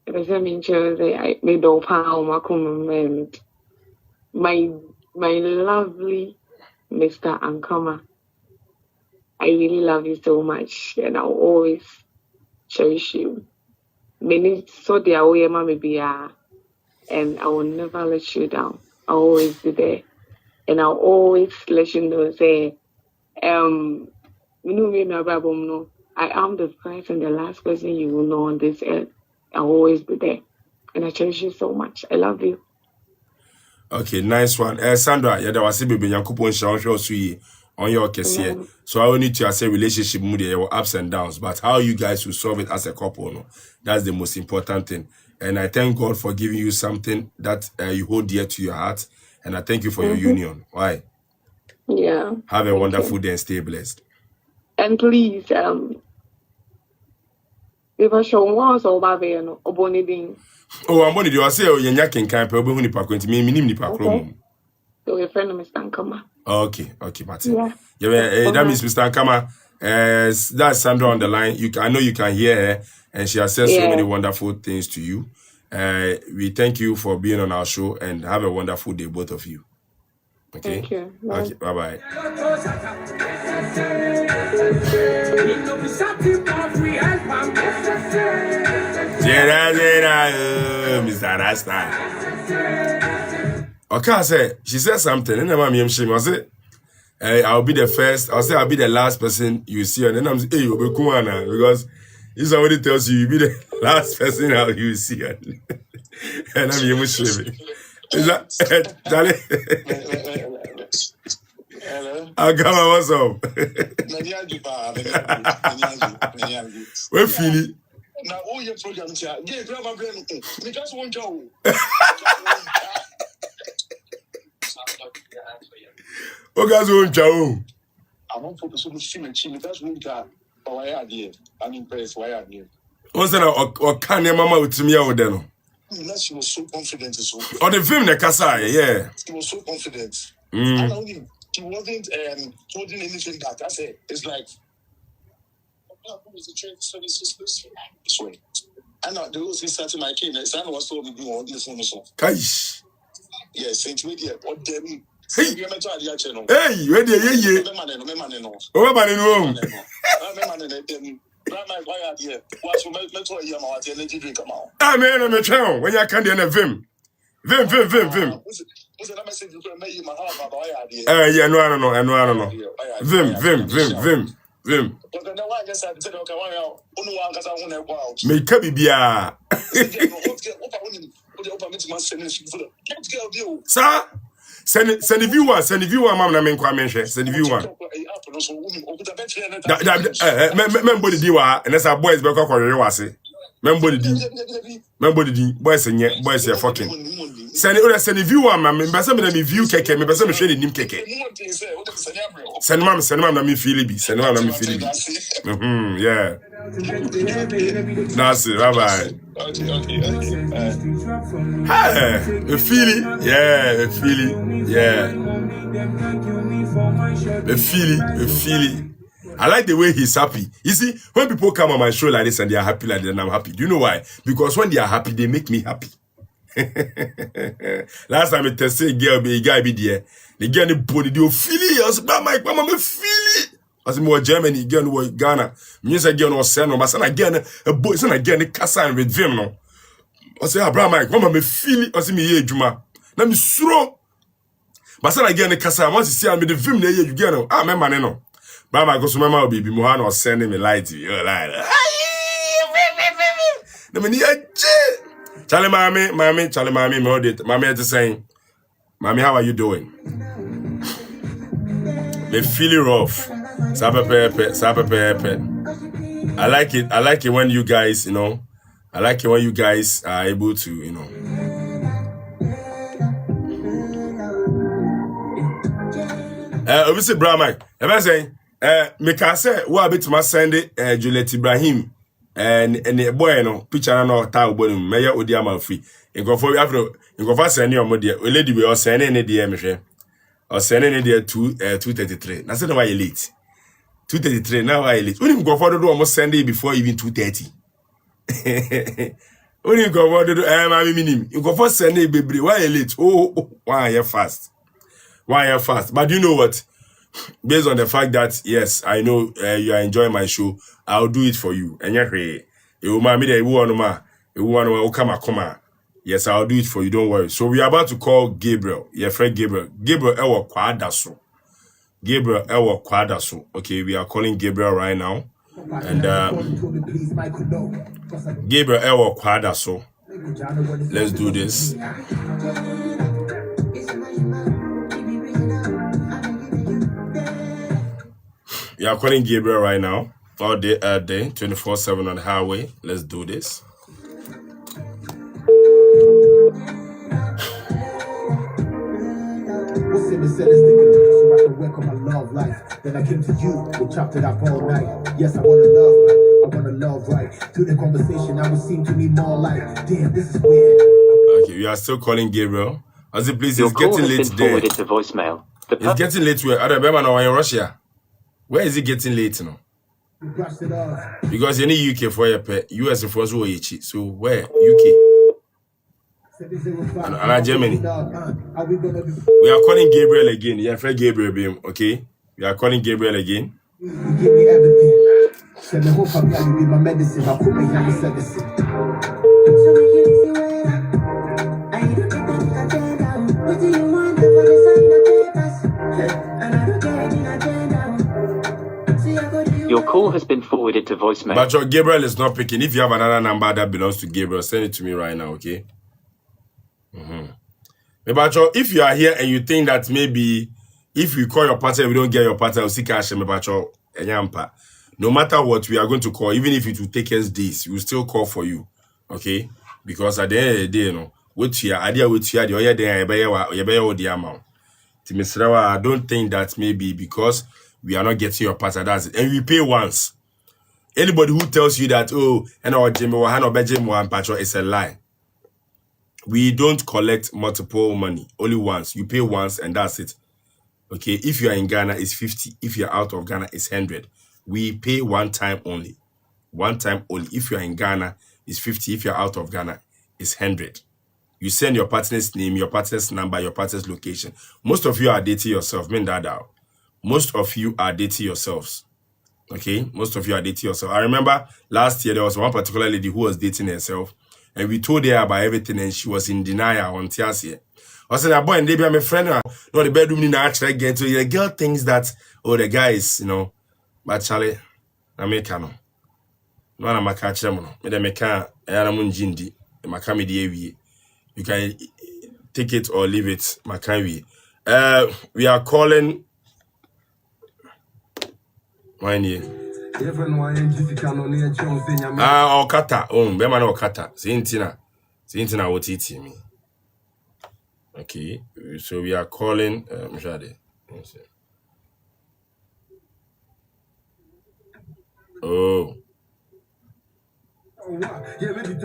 if I mean, I made up how my comment. My lovely Mr. Ankama, I really love you so much, and I'll always cherish you. Many so their way, mommy be and I will never let you down. I'll always be there. And I'll always let you know, say, I am the first and the last person you will know on this earth. I'll always be there. And I cherish you so much. I love you. Okay, nice one. Sandra, yeah, there was a baby Yankupon Shaw on your case here. So I will need to say relationship mood, there were ups and downs, but how you guys will solve it as a couple, no? That's the most important thing. And I thank God for giving you something that you hold dear to your heart. And I thank you for your union. Why? Yeah. Have a wonderful day and stay blessed. And please, if I show once or baby, or boniding. Oh, I'm going to say, oh, you're yaking camp, or Bohuni Park, to me, minimum Park. So your friend, Mr. Ankama. Okay, Martin. Yeah, that means Mr. Ankama. That's Sandra on the line. I know you can hear her, and she has said so many wonderful things to you. We thank you for being on our show and have a wonderful day, both of you. Okay. Thank you. Bye. Okay. Bye. Mr. Rasta. Okay, she said something, and then I'm shame. I said, I'll be the first. I'll say I'll be the last person you see, and then I'm saying, hey, you'll be cool now because if somebody tells you you'll be the last person you see, and I'm your shame. Is that Charlie? Hello. Agama, what's up? Where Philly? Now all your programs here, yeah, grab my brain. Because one go. Oh, guys, won't you? I want to so much shame and shame. That's one guy. Why are you? I'm impressed. Why are you? What's that? Or can your mama with me out there? She was so confident. Or the film, the Kasai, yeah. She was so confident. And only she wasn't holding anything back. I said, it's like, and now the was starting my kid. The son was told me do all this on the song. Kaish. Yes, Saint Media. What them? Hey, where the ye? Oh, man, I'm a child when you can't do a vim. Vim. Yeah, no. Vim. Make up bia. Sir, send if you want, mama, I mean, send if you want. Remember the diwa, and that's our boys back up on your wasi. Remember the D, boys and yet, boys are fucking. Send if you want, mamma, but some of them view keke, me, but some shady nim keke. Send mom, let me feel it. Send mom, let me feel it. Yeah. That's it, bye. Hey, a feeling, yeah, a feeling, yeah. A feeling. I like the way he's happy. You see, when people come on my show like this and they are happy like that, I'm happy. Do you know why? Because when they are happy, they make me happy. Last time I tested a guy be there. The girl the body do feel it. I said, my mama feel it. I said, more Germany, girl was Ghana. Music girl was sent, but son again a boy, son again the casa with them no. I say, Abraham, Mike, mama me feel it. I say, me ye juma. Na me suro. But say again, the kasa. Once you see, I me the film ye you get no. Ah, me man no. Abraham, I go so mama baby, Mohana was sending me light. You like, na me ni aje. Charlie, mommy, me all it. Mommy just saying, mommy, how are you doing? Me feel it rough. Sabe pepe. I like it when you guys, you know. I like it when you guys are able to, you know. Obviously, Brahma. I'm saying, me can say, what a bit to my Sunday, Juliet Ibrahim, and the boy, you know, picture no tao bonum, Mayor Odiama free. In go for after, in go for sending your mother, a lady we are sending a DM, or sending a dear 2:33. That's not why you late. 2:33 now I late. We didn't go for the almost Sunday before even 2:30. When you go for the you go for Sunday baby. Why you late? Why you fast? But you know what? Based on the fact that yes, I know you are enjoying my show, I'll do it for you. And yes, I'll do it for you. Don't worry. So we are about to call Gabriel. Your friend Gabriel. Gabriel Ewa Kwadaso. Gabriel Ewa Kwadaso. Okay, we are calling Gabriel right now. And Gabriel Ewa Kwadaso. Let's do this. We are calling Gabriel right now. All day, 24/7 on the highway. Let's do this. Work on my love life. Then I came to you, we chopped it up all night. Yes, I wanna love right. I wanna love right. Through the conversation, I would seem to me more like, damn, this is weird. Okay, we are still calling Gabriel. As it please, it's getting late there. To voicemail. It's getting late where other women are in Russia. Where is it getting late now? Because you need UK for your pet, US for us. So where? UK. And Germany. We are calling Gabriel again. Yeah, friend Gabriel beam, okay? We are calling Gabriel again. You give me everything. Send me hope I'm gonna be my medicine. I put my hand service. Your call has been forwarded to voicemail. But your Gabriel is not picking. If you have another number that belongs to Gabriel, send it to me right now, okay? But if you are here and you think that maybe if we call your partner, we don't get your partner, we'll see cash. No matter what, we are going to call, even if it will take us days, we will still call for you, okay? Because at the end of the day, you know, I don't think that maybe because we are not getting your partner, that's it. And we pay once. Anybody who tells you that, oh, and our Jimmy it's a lie. We don't collect multiple money, only once. You pay once and that's it. Okay, if you are in Ghana, it's 50. If you're out of Ghana, it's 100. We pay one time only. One time only. If you're in Ghana, it's 50. If you're out of Ghana, it's 100. You send your partner's name, your partner's number, your partner's location. Most of you are dating yourself. Mean that out. Most of you are dating yourselves. Okay, most of you are dating yourself. I remember last year there was one particular lady who was dating herself. And we told her about everything, and she was in denial on Tiasia. I said, "Boy, and they be my friend. No, the bedroom in actually get to the girl thinks that the guy is, you know, but Charlie, I make no. No, I'm a catcher. Me the meka, I am unjindi. Makami di you can take it or leave it. Makami. We are calling. Okata. Bema na Okata. Sintina what it me. Okay, so we are calling Mshade. Oh. Yeah, maybe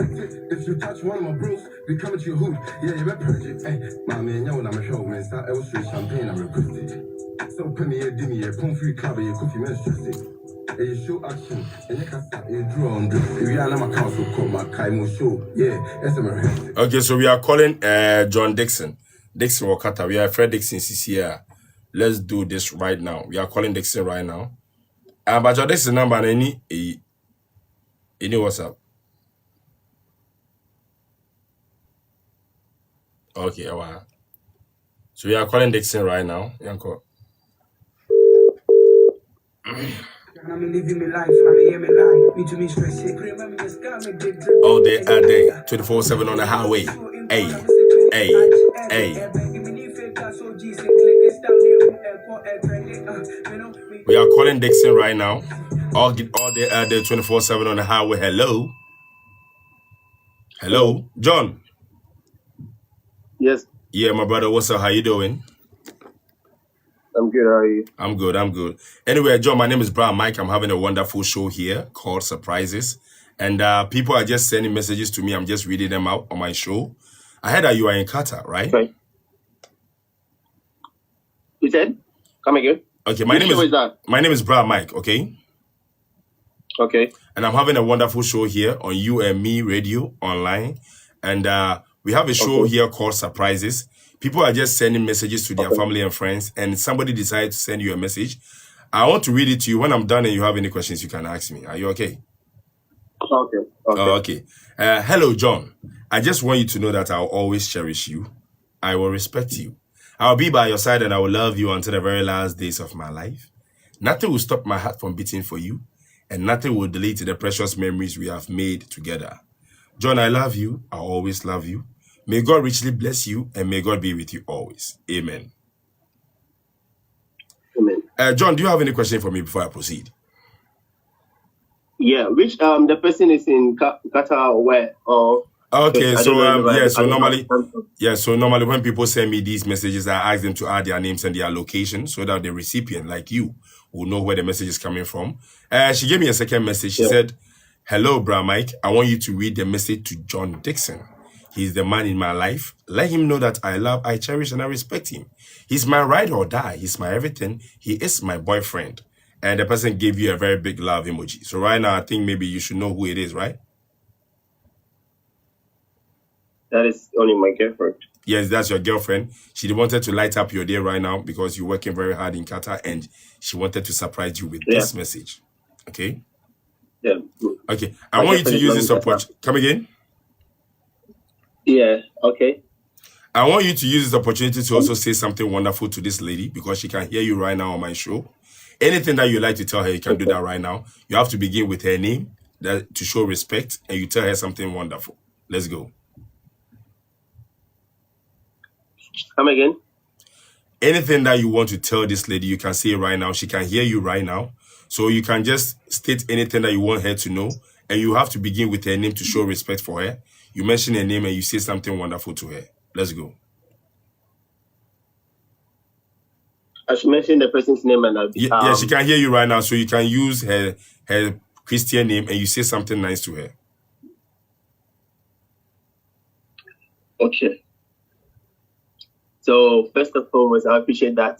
if you touch one of my bros, we come to your hood. Yeah, you better purchase. Hey, my man, you know I'm a show, man. Start straight champagne, I'm requested. So penny a dinny, a pump free club, a coffee man stressed. You show action, and you can start you draw on this. If you are not my council, call my Kaimo show. Yeah, that's my. Okay, so we are calling John Dixon. Dixon Wakata. We are Fred Dixon CCR. Let's do this right now. We are calling Dixon right now. But John Dixon number any WhatsApp. Okay, wow. So we are calling Dixon right now. Yanko. I'm living my life, I'm here my life. Me to me stress, All day, 24/7 on the highway. Hey, hey, hey. We are calling Dixon right now. All day, 24/7 on the highway. Hello. Hello, John. Yes, Yeah, my brother. What's up? How you doing? I'm good. How are you? I'm good. I'm good. Anyway, John, my name is Brian Mike. I'm having a wonderful show here called Surprises. And people are just sending messages to me. I'm just reading them out on my show. I heard that you are in Qatar, right? Right. You said? Come again. Okay, Which show is that? My name is Brian Mike, okay? Okay. And I'm having a wonderful show here on You and Me Radio online. And we have a show here called Surprises. People are just sending messages to their family and friends, and somebody decided to send you a message. I want to read it to you. When I'm done and you have any questions, you can ask me. Are you okay? Okay. Okay. Hello, John. I just want you to know that I'll always cherish you. I will respect you. I'll be by your side and I will love you until the very last days of my life. Nothing will stop my heart from beating for you, and nothing will delete the precious memories we have made together. John, I love you. I'll always love you. May God richly bless you, and may God be with you always. Amen. Amen. John, do you have any question for me before I proceed? Yeah. Which the person is in Qatar or where? Or okay, so normally normally when people send me these messages, I ask them to add their names and their location so that the recipient, like you, will know where the message is coming from. She gave me a second message. She said, "Hello, Bra Mike. I want you to read the message to John Dixon. He's the man in my life. Let him know that I love, I cherish, and I respect him. He's my ride or die. He's my everything. He is my boyfriend." And the person gave you a very big love emoji. So right now, I think maybe you should know who it is, right? That is only my girlfriend. Yes, that's your girlfriend. She wanted to light up your day right now because you're working very hard in Qatar, and she wanted to surprise you with this message. Okay? Yeah. Okay. I want you to use this opportunity. Come again? Yeah. Okay. I want you to use this opportunity to also say something wonderful to this lady because she can hear you right now on my show. Anything that you like to tell her, you can do that right now. You have to begin with her name to show respect, and you tell her something wonderful. Let's go. Come again? Anything that you want to tell this lady, you can say right now. She can hear you right now. So you can just state anything that you want her to know, and you have to begin with her name to show respect for her. You mention her name and you say something wonderful to her. Let's go. I should mention the person's name and I'll be... Yeah, she can hear you right now, so you can use her Christian name and you say something nice to her. Okay. So first and foremost, I appreciate that.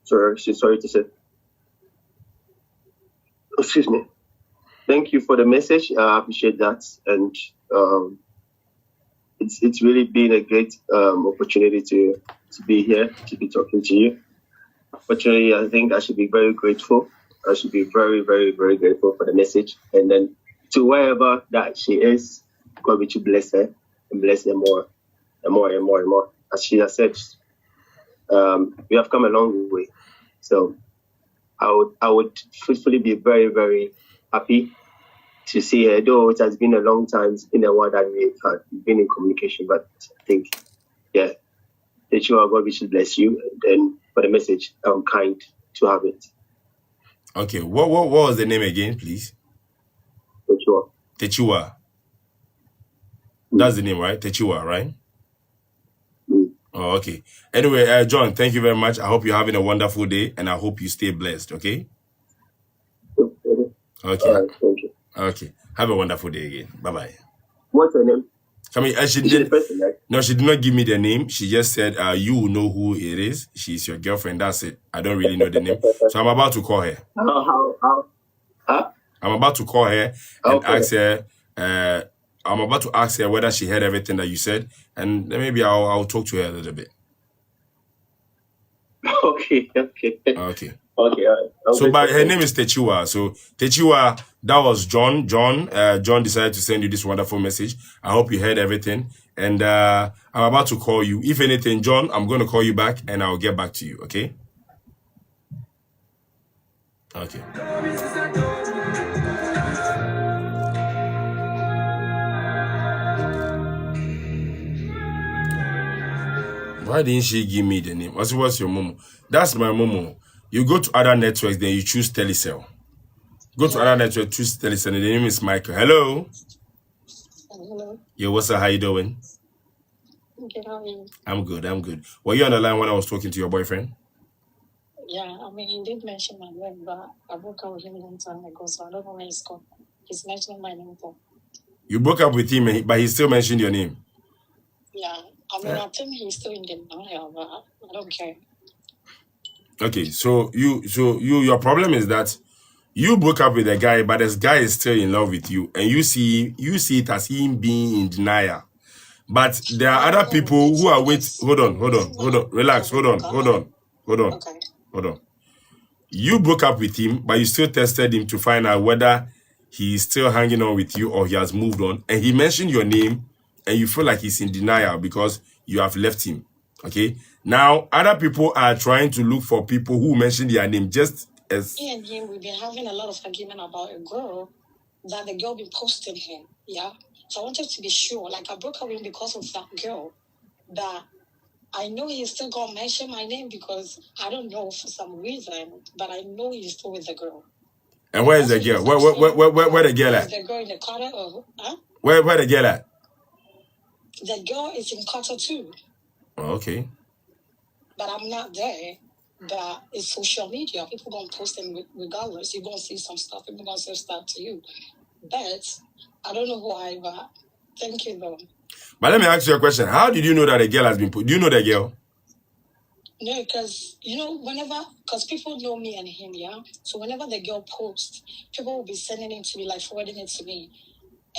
Sorry to say. Excuse me. Thank you for the message. I appreciate that, and it's really been a great opportunity to be here, to be talking to you. Fortunately, I think I should be very grateful. I should be very, very, very grateful for the message, and then to wherever that she is, God will bless her and bless her more and more and more and more. As she has said, we have come a long way. So I would truthfully be very, very happy to see her, though it has been a long time. It's been a while that we've been in communication, but I think, yeah, that God will bless you. And for the message, I'm kind to have it. Okay, what was the name again, please? Techua. That's the name, right? Techua, right? Oh, okay. Anyway, John, thank you very much. I hope you're having a wonderful day, and I hope you stay blessed, okay? Okay. Thank you. Okay. Have a wonderful day again. Bye-bye. What's her name? I mean, she did. No, she did not give me the name. She just said, you will know who it is. She's your girlfriend. That's it. I don't really know the name. So I'm about to call her. Huh? I'm about to call her and ask her. I'm about to ask her whether she heard everything that you said, and then maybe I'll talk to her a little bit. Okay. Okay. Okay, all right. So, but her name is Techiwa. So, Techiwa, that was John. John decided to send you this wonderful message. I hope you heard everything. And I'm about to call you. If anything, John, I'm going to call you back and I'll get back to you. Okay? Okay. Why didn't she give me the name? What's your momo? That's my momo. You go to other networks, then you choose Telecel. Go to other network, choose Telecel, and the name is Michael. Hello? Hello. Yo, what's up? How you doing? Okay, how are you? I'm good. Were you on the line when I was talking to your boyfriend? Yeah, I mean, he did mention my name, but I broke up with him a long time ago, so I don't know where he's gone. He's mentioning my name for. You broke up with him, but he still mentioned your name. Yeah, I mean, I think he's still in denial, but I don't care. Okay, so your problem is that you broke up with a guy, but this guy is still in love with you, and you see it as him being in denial. But there are other people who are waiting. Hold on. Relax. Hold on. You broke up with him, but you still tested him to find out whether he's still hanging on with you or he has moved on. And he mentioned your name, and you feel like he's in denial because you have left him. Okay? Now, other people are trying to look for people who mention their name just as... Me and him, we've been having a lot of argument about a girl that the girl been posting him, yeah? So I wanted to be sure, like I broke up with him because of that girl, that I know he's still gonna mention my name because I don't know for some reason, but I know he's still with the girl. And where is the girl? Where the girl at? The girl in the Qatar, or huh? Where the girl at? The girl is in Qatar too. Oh, okay. But I'm not there. But it's social media. People gonna post them regardless. You're gonna see some stuff. People gonna say stuff to you. But I don't know why, but thank you though. But let me ask you a question. How did you know that the girl has been put? Do you know the girl? No, because, because people know me and him, yeah? So whenever the girl posts, people will be sending it to me, like forwarding it to me.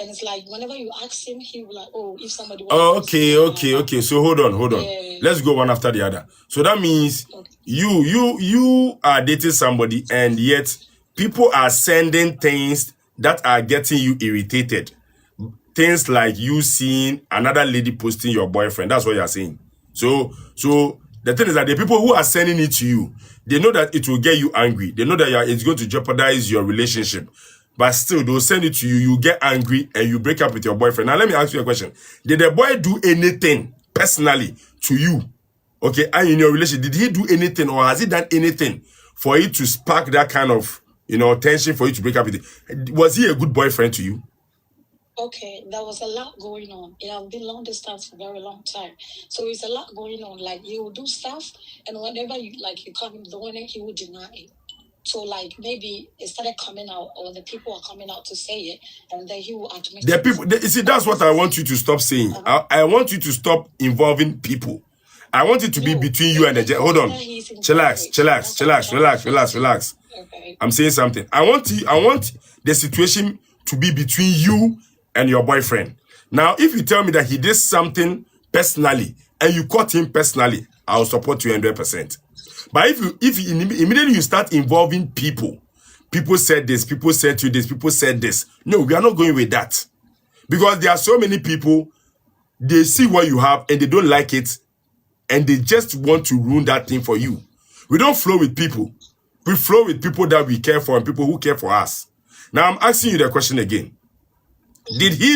And it's like, whenever you ask him, he will like, oh, if somebody wants okay. So hold on. Yeah. Let's go one after the other. So that means you are dating somebody and yet people are sending things that are getting you irritated. Things like you seeing another lady posting your boyfriend. That's what you're saying. So the thing is that the people who are sending it to you, they know that it will get you angry. They know that it's going to jeopardize your relationship. But still, they'll send it to you, you get angry, and you break up with your boyfriend. Now, let me ask you a question. Did the boy do anything personally to you? Okay, and in your relationship, did he do anything or has he done anything for you to spark that kind of, tension for you to break up with him? Was he a good boyfriend to you? Okay, there was a lot going on. It has been long distance for a very long time. So it's a lot going on. Like, he will do stuff, and whenever you come doing it, he will deny it. So, like, maybe it started coming out, or the people are coming out to say it, and then he will admit the people, you see, that's what I want you to stop saying. I want you to stop involving people. I want it to be between you and the... Hold on. Chillax. Okay. I'm saying something. I want the situation to be between you and your boyfriend. Now, if you tell me that he did something personally, and you caught him personally, I'll support you 100%. But if immediately you start involving people said this, people said to this, people said this. No, we are not going with that. Because there are so many people, they see what you have and they don't like it, and they just want to ruin that thing for you. We don't flow with people. We flow with people that we care for and people who care for us. Now I'm asking you the question again. Did he